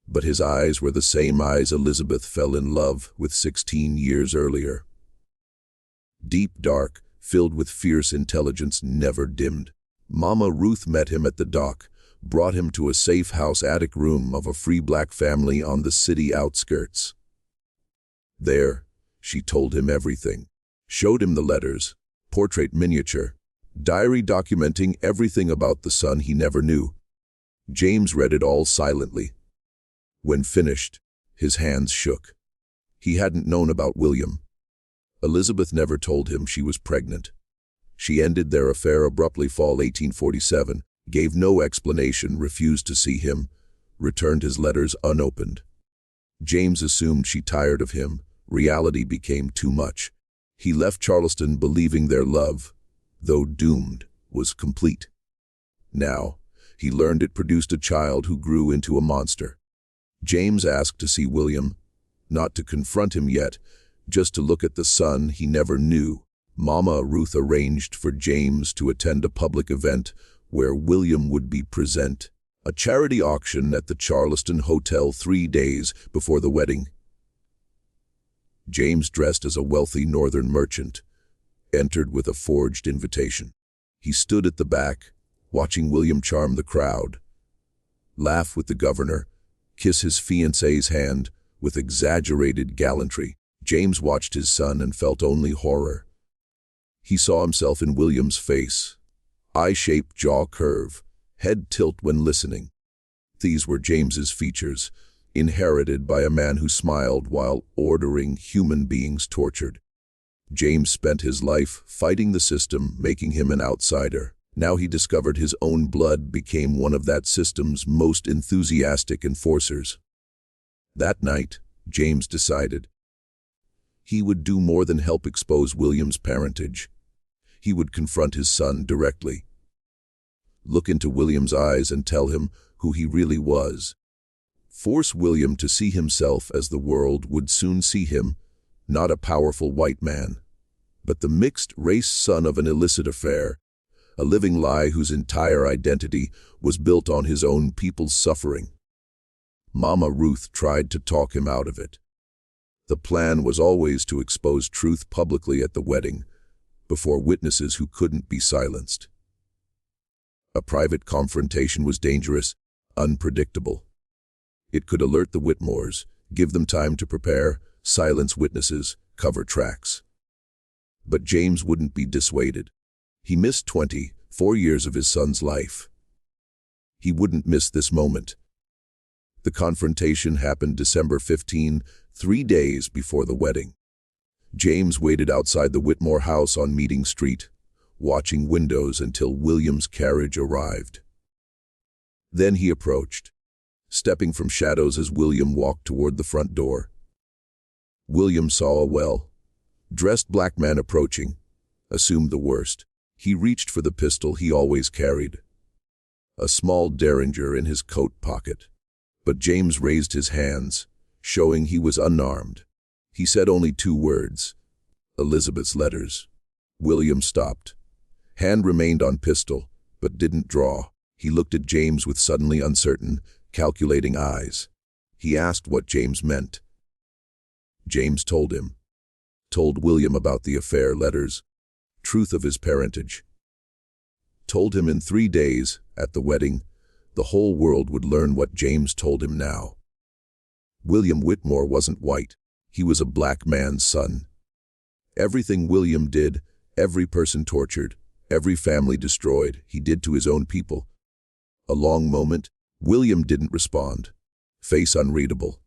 But his eyes were the same eyes Elizabeth fell in love with 16 years earlier. Deep dark, filled with fierce intelligence, never dimmed. Mama Ruth met him at the dock, brought him to a safe house attic room of a free black family on the city outskirts. There, she told him everything, showed him the letters, portrait miniature, diary documenting everything about the son he never knew. James read it all silently. When finished, his hands shook. He hadn't known about William. Elizabeth never told him she was pregnant. She ended their affair abruptly fall 1847, gave no explanation, refused to see him, returned his letters unopened. James assumed she tired of him. Reality became too much. He left Charleston believing their love, though doomed, was complete. Now, he learned it produced a child who grew into a monster. James asked to see William, not to confront him yet, just to look at the son he never knew. Mama Ruth arranged for James to attend a public event where William would be present, a charity auction at the Charleston Hotel 3 days before the wedding. James, dressed as a wealthy northern merchant, entered with a forged invitation. He stood at the back, watching William charm the crowd, laugh with the governor, kiss his fiancée's hand with exaggerated gallantry. James watched his son and felt only horror. He saw himself in William's face, eye-shaped jaw curve, head tilt when listening. These were James's features, inherited by a man who smiled while ordering human beings tortured. James spent his life fighting the system, making him an outsider. Now he discovered his own blood became one of that system's most enthusiastic enforcers. That night, James decided he would do more than help expose William's parentage. He would confront his son directly. Look into William's eyes and tell him who he really was. Force William to see himself as the world would soon see him, not a powerful white man, but the mixed-race son of an illicit affair, a living lie whose entire identity was built on his own people's suffering. Mama Ruth tried to talk him out of it. The plan was always to expose truth publicly at the wedding, before witnesses who couldn't be silenced. A private confrontation was dangerous, unpredictable. It could alert the Whitmores, give them time to prepare, silence witnesses, cover tracks. But James wouldn't be dissuaded. He missed 24 years of his son's life. He wouldn't miss this moment. The confrontation happened December 15, 3 days before the wedding. James waited outside the Whitmore house on Meeting Street, watching windows until William's carriage arrived. Then he approached, stepping from shadows as William walked toward the front door. William saw a well-dressed black man approaching, assumed the worst. He reached for the pistol he always carried, a small derringer in his coat pocket. But James raised his hands, showing he was unarmed. He said only 2 words, Elizabeth's letters. William stopped. Hand remained on pistol, but didn't draw. He looked at James with suddenly uncertain, calculating eyes. He asked what James meant. James told him. Told William about the affair, letters, truth of his parentage. Told him in 3 days, at the wedding, the whole world would learn what James told him now. William Whitmore wasn't white. He was a black man's son. Everything William did, every person tortured, every family destroyed, he did to his own people. A long moment, William didn't respond, face unreadable.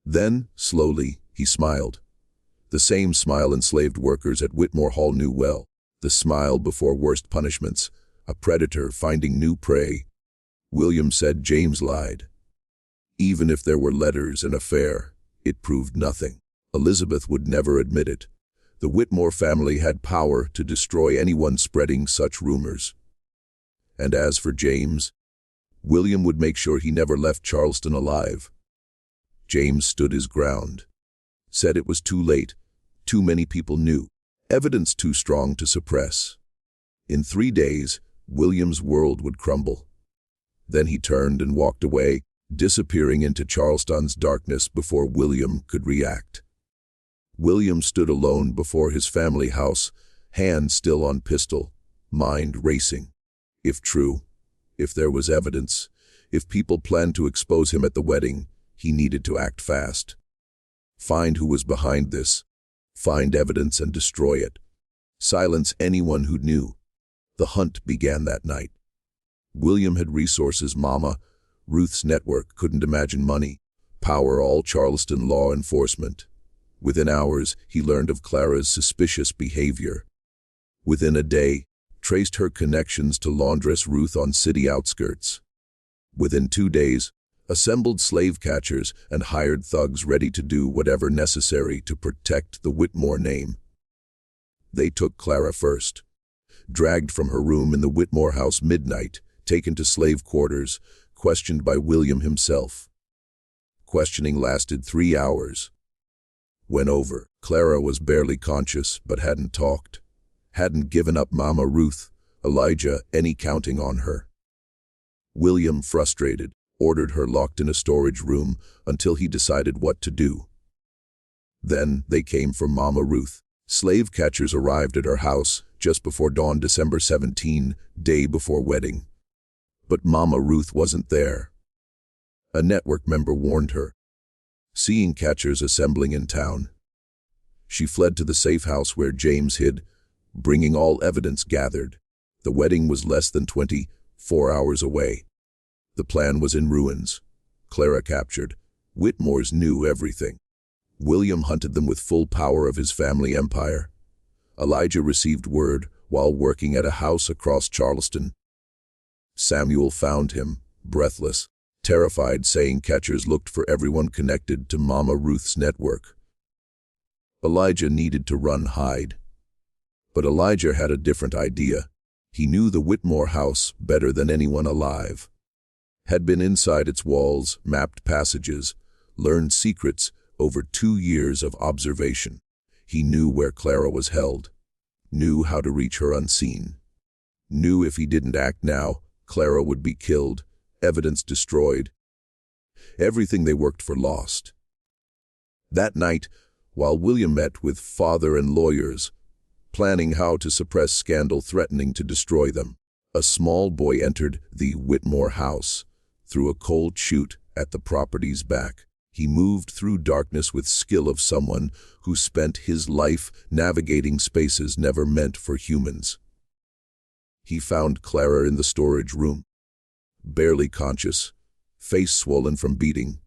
Then, slowly, he smiled. The same smile enslaved workers at Whitmore Hall knew well. The smile before worst punishments, a predator finding new prey. William said James lied. Even if there were letters and affair, it proved nothing. Elizabeth would never admit it. The Whitmore family had power to destroy anyone spreading such rumors. And as for James, William would make sure he never left Charleston alive. James stood his ground. Said it was too late. Too many people knew. Evidence too strong to suppress. In 3 days, William's world would crumble. Then he turned and walked away, disappearing into Charleston's darkness before William could react. William stood alone before his family house, hand still on pistol, mind racing. If true, if there was evidence, if people planned to expose him at the wedding, he needed to act fast. Find who was behind this. Find evidence and destroy it. Silence anyone who knew. The hunt began that night. William had resources, Mama. Ruth's network couldn't imagine money. Power, all Charleston law enforcement. Within hours, he learned of Clara's suspicious behavior. Within a day, traced her connections to laundress Ruth on city outskirts. Within 2 days, assembled slave catchers and hired thugs ready to do whatever necessary to protect the Whitmore name. They took Clara first. Dragged from her room in the Whitmore house midnight, taken to slave quarters, questioned by William himself. Questioning lasted 3 hours. When over, Clara was barely conscious but hadn't talked. Hadn't given up Mama Ruth, Elijah, any counting on her. William, frustrated, ordered her locked in a storage room until he decided what to do. Then they came for Mama Ruth. Slave catchers arrived at her house just before dawn, December 17, day before wedding. But Mama Ruth wasn't there. A network member warned her. Seeing catchers assembling in town, she fled to the safe house where James hid, bringing all evidence gathered. The wedding was less than 24 hours away. The plan was in ruins. Clara captured. Whitmores knew everything. William hunted them with full power of his family empire. Elijah received word while working at a house across Charleston. Samuel found him, breathless, terrified, saying catchers looked for everyone connected to Mama Ruth's network. Elijah needed to run, hide. But Elijah had a different idea. He knew the Whitmore house better than anyone alive. Had been inside its walls, mapped passages, learned secrets over 2 years of observation. He knew where Clara was held, knew how to reach her unseen. Knew if he didn't act now, Clara would be killed, evidence destroyed. Everything they worked for lost. That night, while William met with father and lawyers, planning how to suppress scandal threatening to destroy them, a small boy entered the Whitmore house through a cold chute at the property's back. He moved through darkness with skill of someone who spent his life navigating spaces never meant for humans. He found Clara in the storage room, barely conscious, face swollen from beating.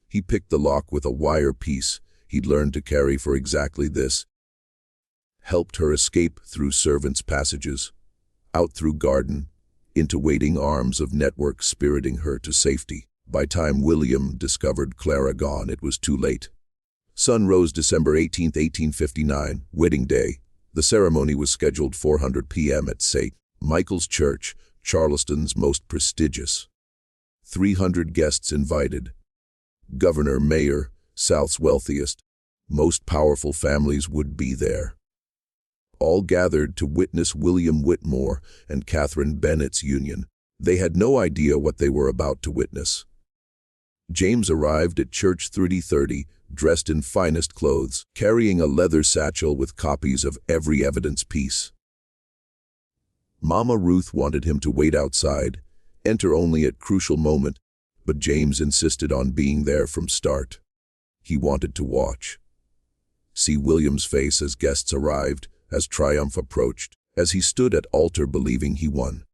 He picked the lock with a wire piece he'd learned to carry for exactly this. Helped her escape through servants' passages, out through garden, into waiting arms of network spiriting her to safety. By time William discovered Clara gone, it was too late. Sun rose December 18, 1859, wedding day. The ceremony was scheduled 4:00 p.m. at St. Michael's Church, Charleston's most prestigious. 300 guests invited. Governor, mayor, South's wealthiest, most powerful families would be there. All gathered to witness William Whitmore and Catherine Bennett's union. They had no idea what they were about to witness. James arrived at church 30:30, dressed in finest clothes, carrying a leather satchel with copies of every evidence piece. Mama Ruth wanted him to wait outside, enter only at crucial moment, but James insisted on being there from start. He wanted to watch. See William's face as guests arrived, as triumph approached, as he stood at altar believing he won.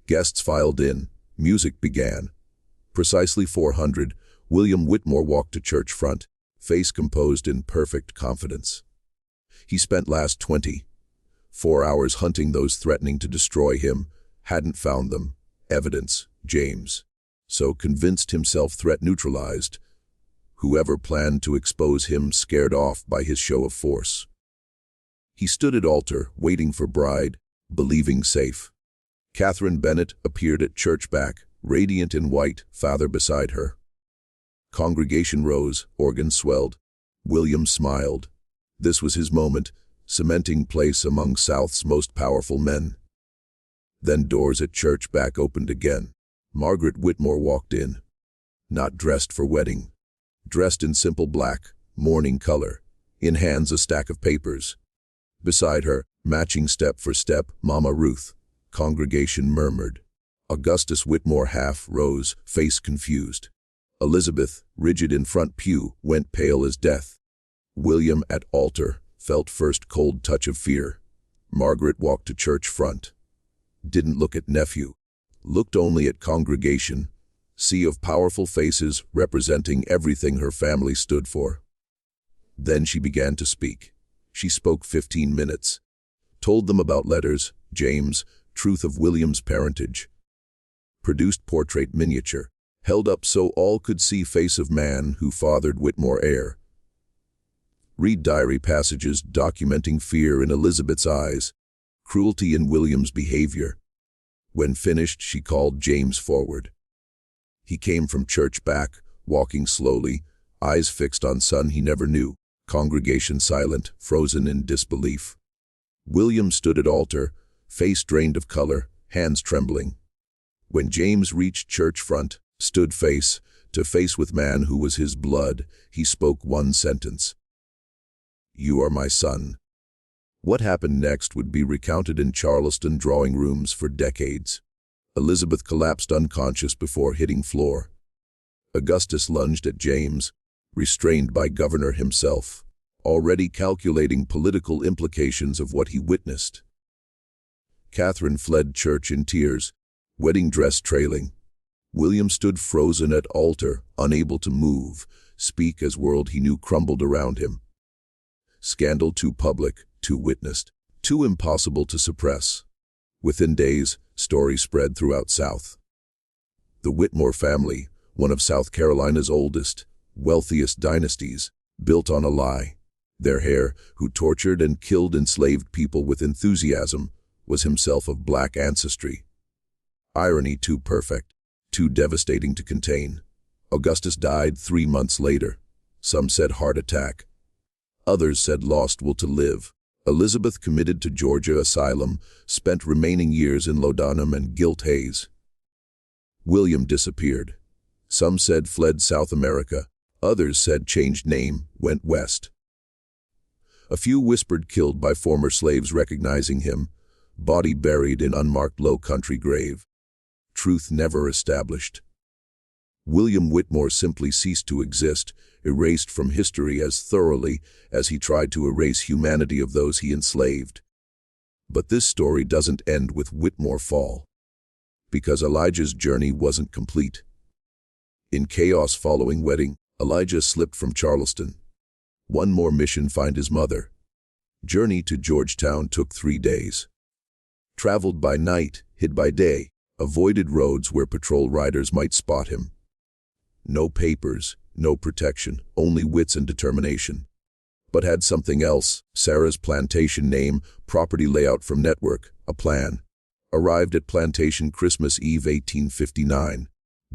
Guests filed in, music began. Precisely 400, William Whitmore walked to church front, face composed in perfect confidence. He spent last 24 hours hunting those threatening to destroy him, hadn't found them. Evidence, James. So convinced himself threat neutralized. Whoever planned to expose him scared off by his show of force. He stood at altar, waiting for bride, believing safe. Catherine Bennett appeared at church back, radiant in white, father beside her. Congregation rose, organ swelled. William smiled. This was his moment, cementing place among South's most powerful men. Then doors at church back opened again. Margaret Whitmore walked in. Not dressed for wedding. Dressed in simple black, mourning color. In hands a stack of papers. Beside her, matching step for step, Mama Ruth. Congregation murmured. Augustus Whitmore half rose, face confused. Elizabeth, rigid in front pew, went pale as death. William at altar felt first cold touch of fear. Margaret walked to church front. Didn't look at nephew. Looked only at congregation. Sea of powerful faces representing everything her family stood for. Then she began to speak. She spoke 15 minutes. Told them about letters, James, truth of William's parentage. Produced portrait miniature. Held up so all could see face of man who fathered Whitmore heir. Read diary passages documenting fear in Elizabeth's eyes, cruelty in William's behavior. When finished, she called James forward. He came from church back, walking slowly, eyes fixed on son he never knew, congregation silent, frozen in disbelief. William stood at altar, face drained of color, hands trembling. When James reached church front, stood face to face with man who was his blood, he spoke one sentence. You are my son. What happened next would be recounted in Charleston drawing rooms for decades. Elizabeth collapsed unconscious before hitting floor. Augustus lunged at James, restrained by Governor himself, already calculating political implications of what he witnessed. Catherine fled church in tears, wedding dress trailing. William stood frozen at altar, unable to move, speak as world he knew crumbled around him. Scandal too public, too witnessed, too impossible to suppress. Within days, story spread throughout South. The Whitmore family, one of South Carolina's oldest, wealthiest dynasties, built on a lie. Their heir, who tortured and killed enslaved people with enthusiasm, was himself of black ancestry. Irony too perfect, too devastating to contain. Augustus died 3 months later. Some said heart attack. Others said lost will to live. Elizabeth committed to Georgia asylum, spent remaining years in laudanum and gilt haze. William disappeared. Some said fled South America. Others said changed name, went west. A few whispered killed by former slaves recognizing him, body buried in unmarked low-country grave. Truth never established. William Whitmore simply ceased to exist, erased from history as thoroughly as he tried to erase humanity of those he enslaved. But this story doesn't end with Whitmore fall, because Elijah's journey wasn't complete. In chaos following wedding, Elijah slipped from Charleston. One more mission: find his mother. Journey to Georgetown took 3 days. Traveled by night, hid by day, avoided roads where patrol riders might spot him. No papers, no protection, only wits and determination. But had something else: Sarah's plantation name, property layout from network, a plan. Arrived at plantation Christmas Eve 1859.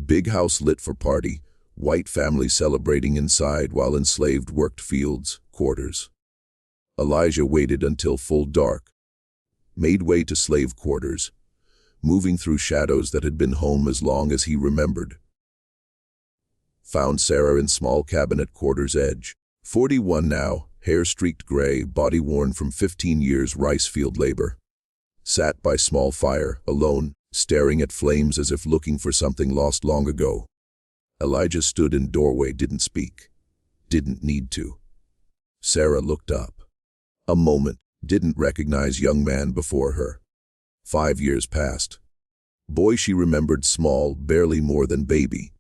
Big house lit for party, white family celebrating inside while enslaved worked fields, quarters. Elijah waited until full dark. Made way to slave quarters. moving through shadows that had been home as long as he remembered. Found Sarah in small cabin at quarter's edge. 41 now, hair streaked gray, body worn from 15 years rice field labor. Sat by small fire, alone, staring at flames as if looking for something lost long ago. Elijah stood in doorway, didn't speak. Didn't need to. Sarah looked up. A moment, didn't recognize young man before her. 5 years passed. Boy she remembered small, barely more than baby.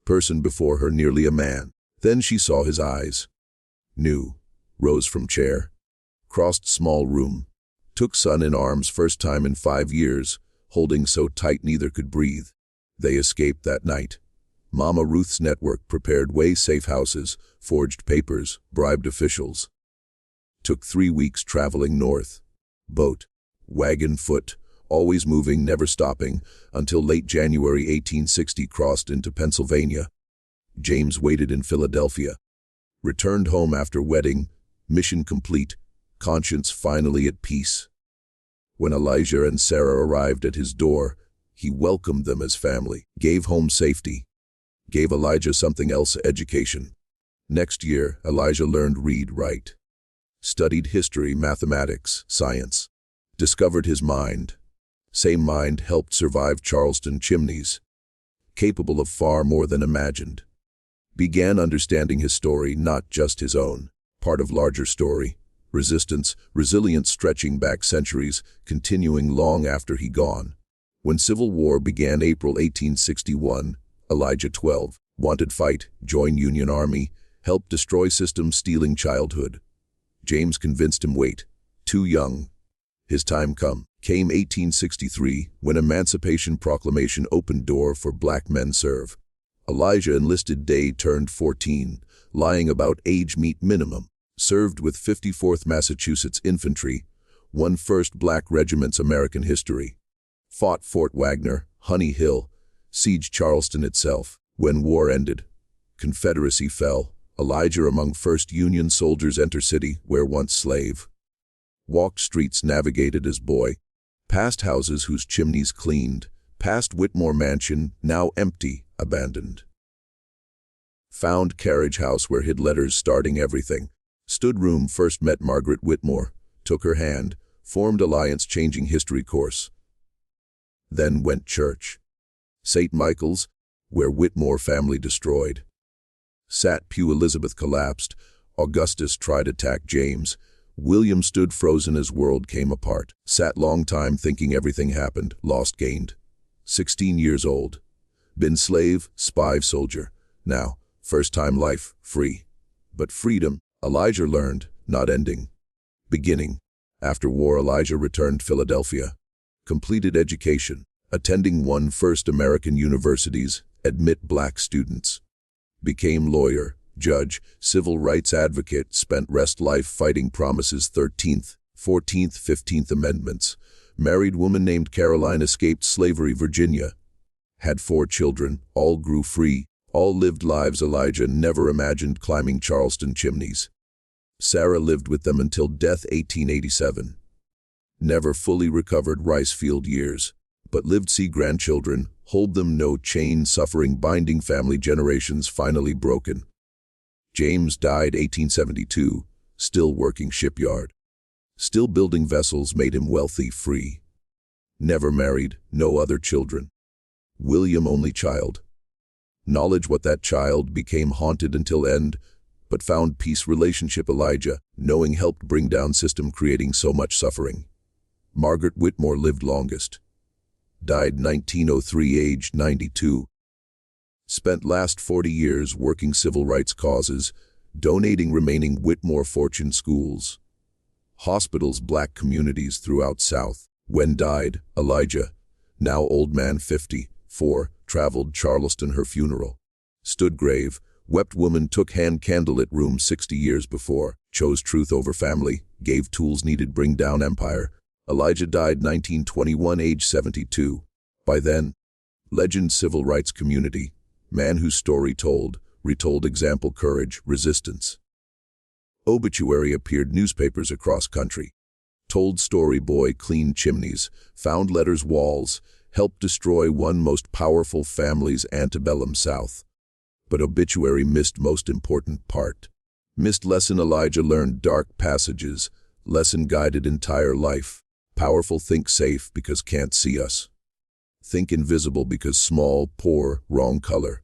Person before her nearly a man. Then she saw his eyes. Knew. Rose from chair. Crossed small room. Took son in arms first time in 5 years, holding so tight neither could breathe. They escaped that night. Mama Ruth's network prepared way safe houses, forged papers, bribed officials. Took 3 weeks traveling north. Boat. Wagon, foot, always moving, never stopping, until late January 1860 crossed into Pennsylvania. James waited in Philadelphia. Returned home after wedding, mission complete, conscience finally at peace. When Elijah and Sarah arrived at his door, he welcomed them as family, gave home safety, gave Elijah something else, education. Next year, Elijah learned read, write. Studied history, mathematics, science. Discovered his mind. Same mind helped survive Charleston Chimneys. Capable of far more than imagined. Began understanding his story, not just his own. Part of larger story. Resistance, resilience stretching back centuries, continuing long after he gone. When Civil War began April 1861, Elijah 12, wanted fight, join Union Army, help destroy system stealing childhood. James convinced him wait, too young. His time come. Came 1863, when Emancipation Proclamation opened door for black men serve. Elijah enlisted day turned 14, lying about age meet minimum. Served with 54th Massachusetts Infantry, won 1st Black Regiment's American history. Fought Fort Wagner, Honey Hill, sieged Charleston itself. When war ended, Confederacy fell. Elijah among first Union soldiers enter city, where once slave. Walked streets navigated as boy. Past houses whose chimneys cleaned. Past Whitmore Mansion, now empty, abandoned. Found carriage house where hid letters starting everything. Stood room first met Margaret Whitmore, took her hand, formed alliance changing history course. Then went church. St. Michael's, where Whitmore family destroyed. Sat pew Elizabeth collapsed, Augustus tried attack James, William stood frozen as world came apart. Sat long time thinking everything happened, lost gained. 16 years old. Been slave, spy, soldier. Now, first time life, free. But freedom, Elijah learned, not ending. Beginning. After war Elijah returned Philadelphia. Completed education, attending one first American universities, admit black students. Became lawyer, judge, civil rights advocate, spent rest life fighting promises 13th, 14th, 15th Amendments. Married woman named Caroline escaped slavery, Virginia. Had 4 children, all grew free, all lived lives Elijah never imagined climbing Charleston chimneys. Sarah lived with them until death 1887. Never fully recovered rice field years, but lived see grandchildren, hold them no chain suffering binding family generations finally broken. James died 1872, still working shipyard. Still building vessels made him wealthy, free. Never married, no other children. William only child. Knowledge what that child became haunted until end, but found peace relationship Elijah, knowing helped bring down system creating so much suffering. Margaret Whitmore lived longest. Died 1903 aged 92. Spent last 40 years working civil rights causes, donating remaining Whitmore fortune schools. Hospitals black communities throughout South. When died, Elijah, now old man 54, traveled Charleston her funeral. Stood grave, wept woman took hand candlelit room 60 years before, chose truth over family, gave tools needed bring down empire. Elijah died 1921 age 72. By then, legend civil rights community, man whose story told, retold example courage, resistance. Obituary appeared newspapers across country. Told story boy cleaned chimneys, found letters walls, helped destroy one most powerful family's antebellum South. But obituary missed most important part. Missed lesson Elijah learned dark passages, lesson guided entire life. Powerful think safe because can't see us. Think invisible because small, poor, wrong color.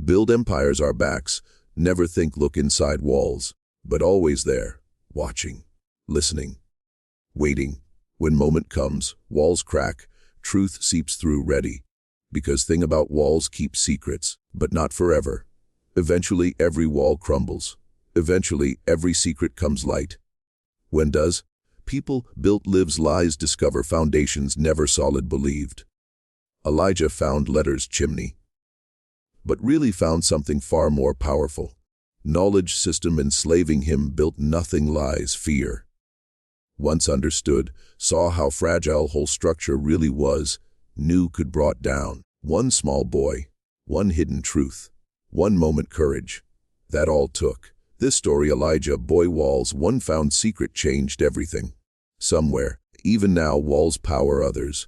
Build empires our backs, never think look inside walls, but always there, watching, listening, waiting. When moment comes, walls crack, truth seeps through ready. Because thing about walls keep secrets, but not forever. Eventually every wall crumbles. Eventually every secret comes light. When does? People built lives lies discover foundations never solid believed. Elijah found letters chimney, but really found something far more powerful. Knowledge system enslaving him built nothing lies fear. Once understood, saw how fragile whole structure really was, knew could brought down. One small boy, one hidden truth, one moment courage. That all took. This story Elijah boy walls one found secret changed everything. Somewhere, even now walls power others.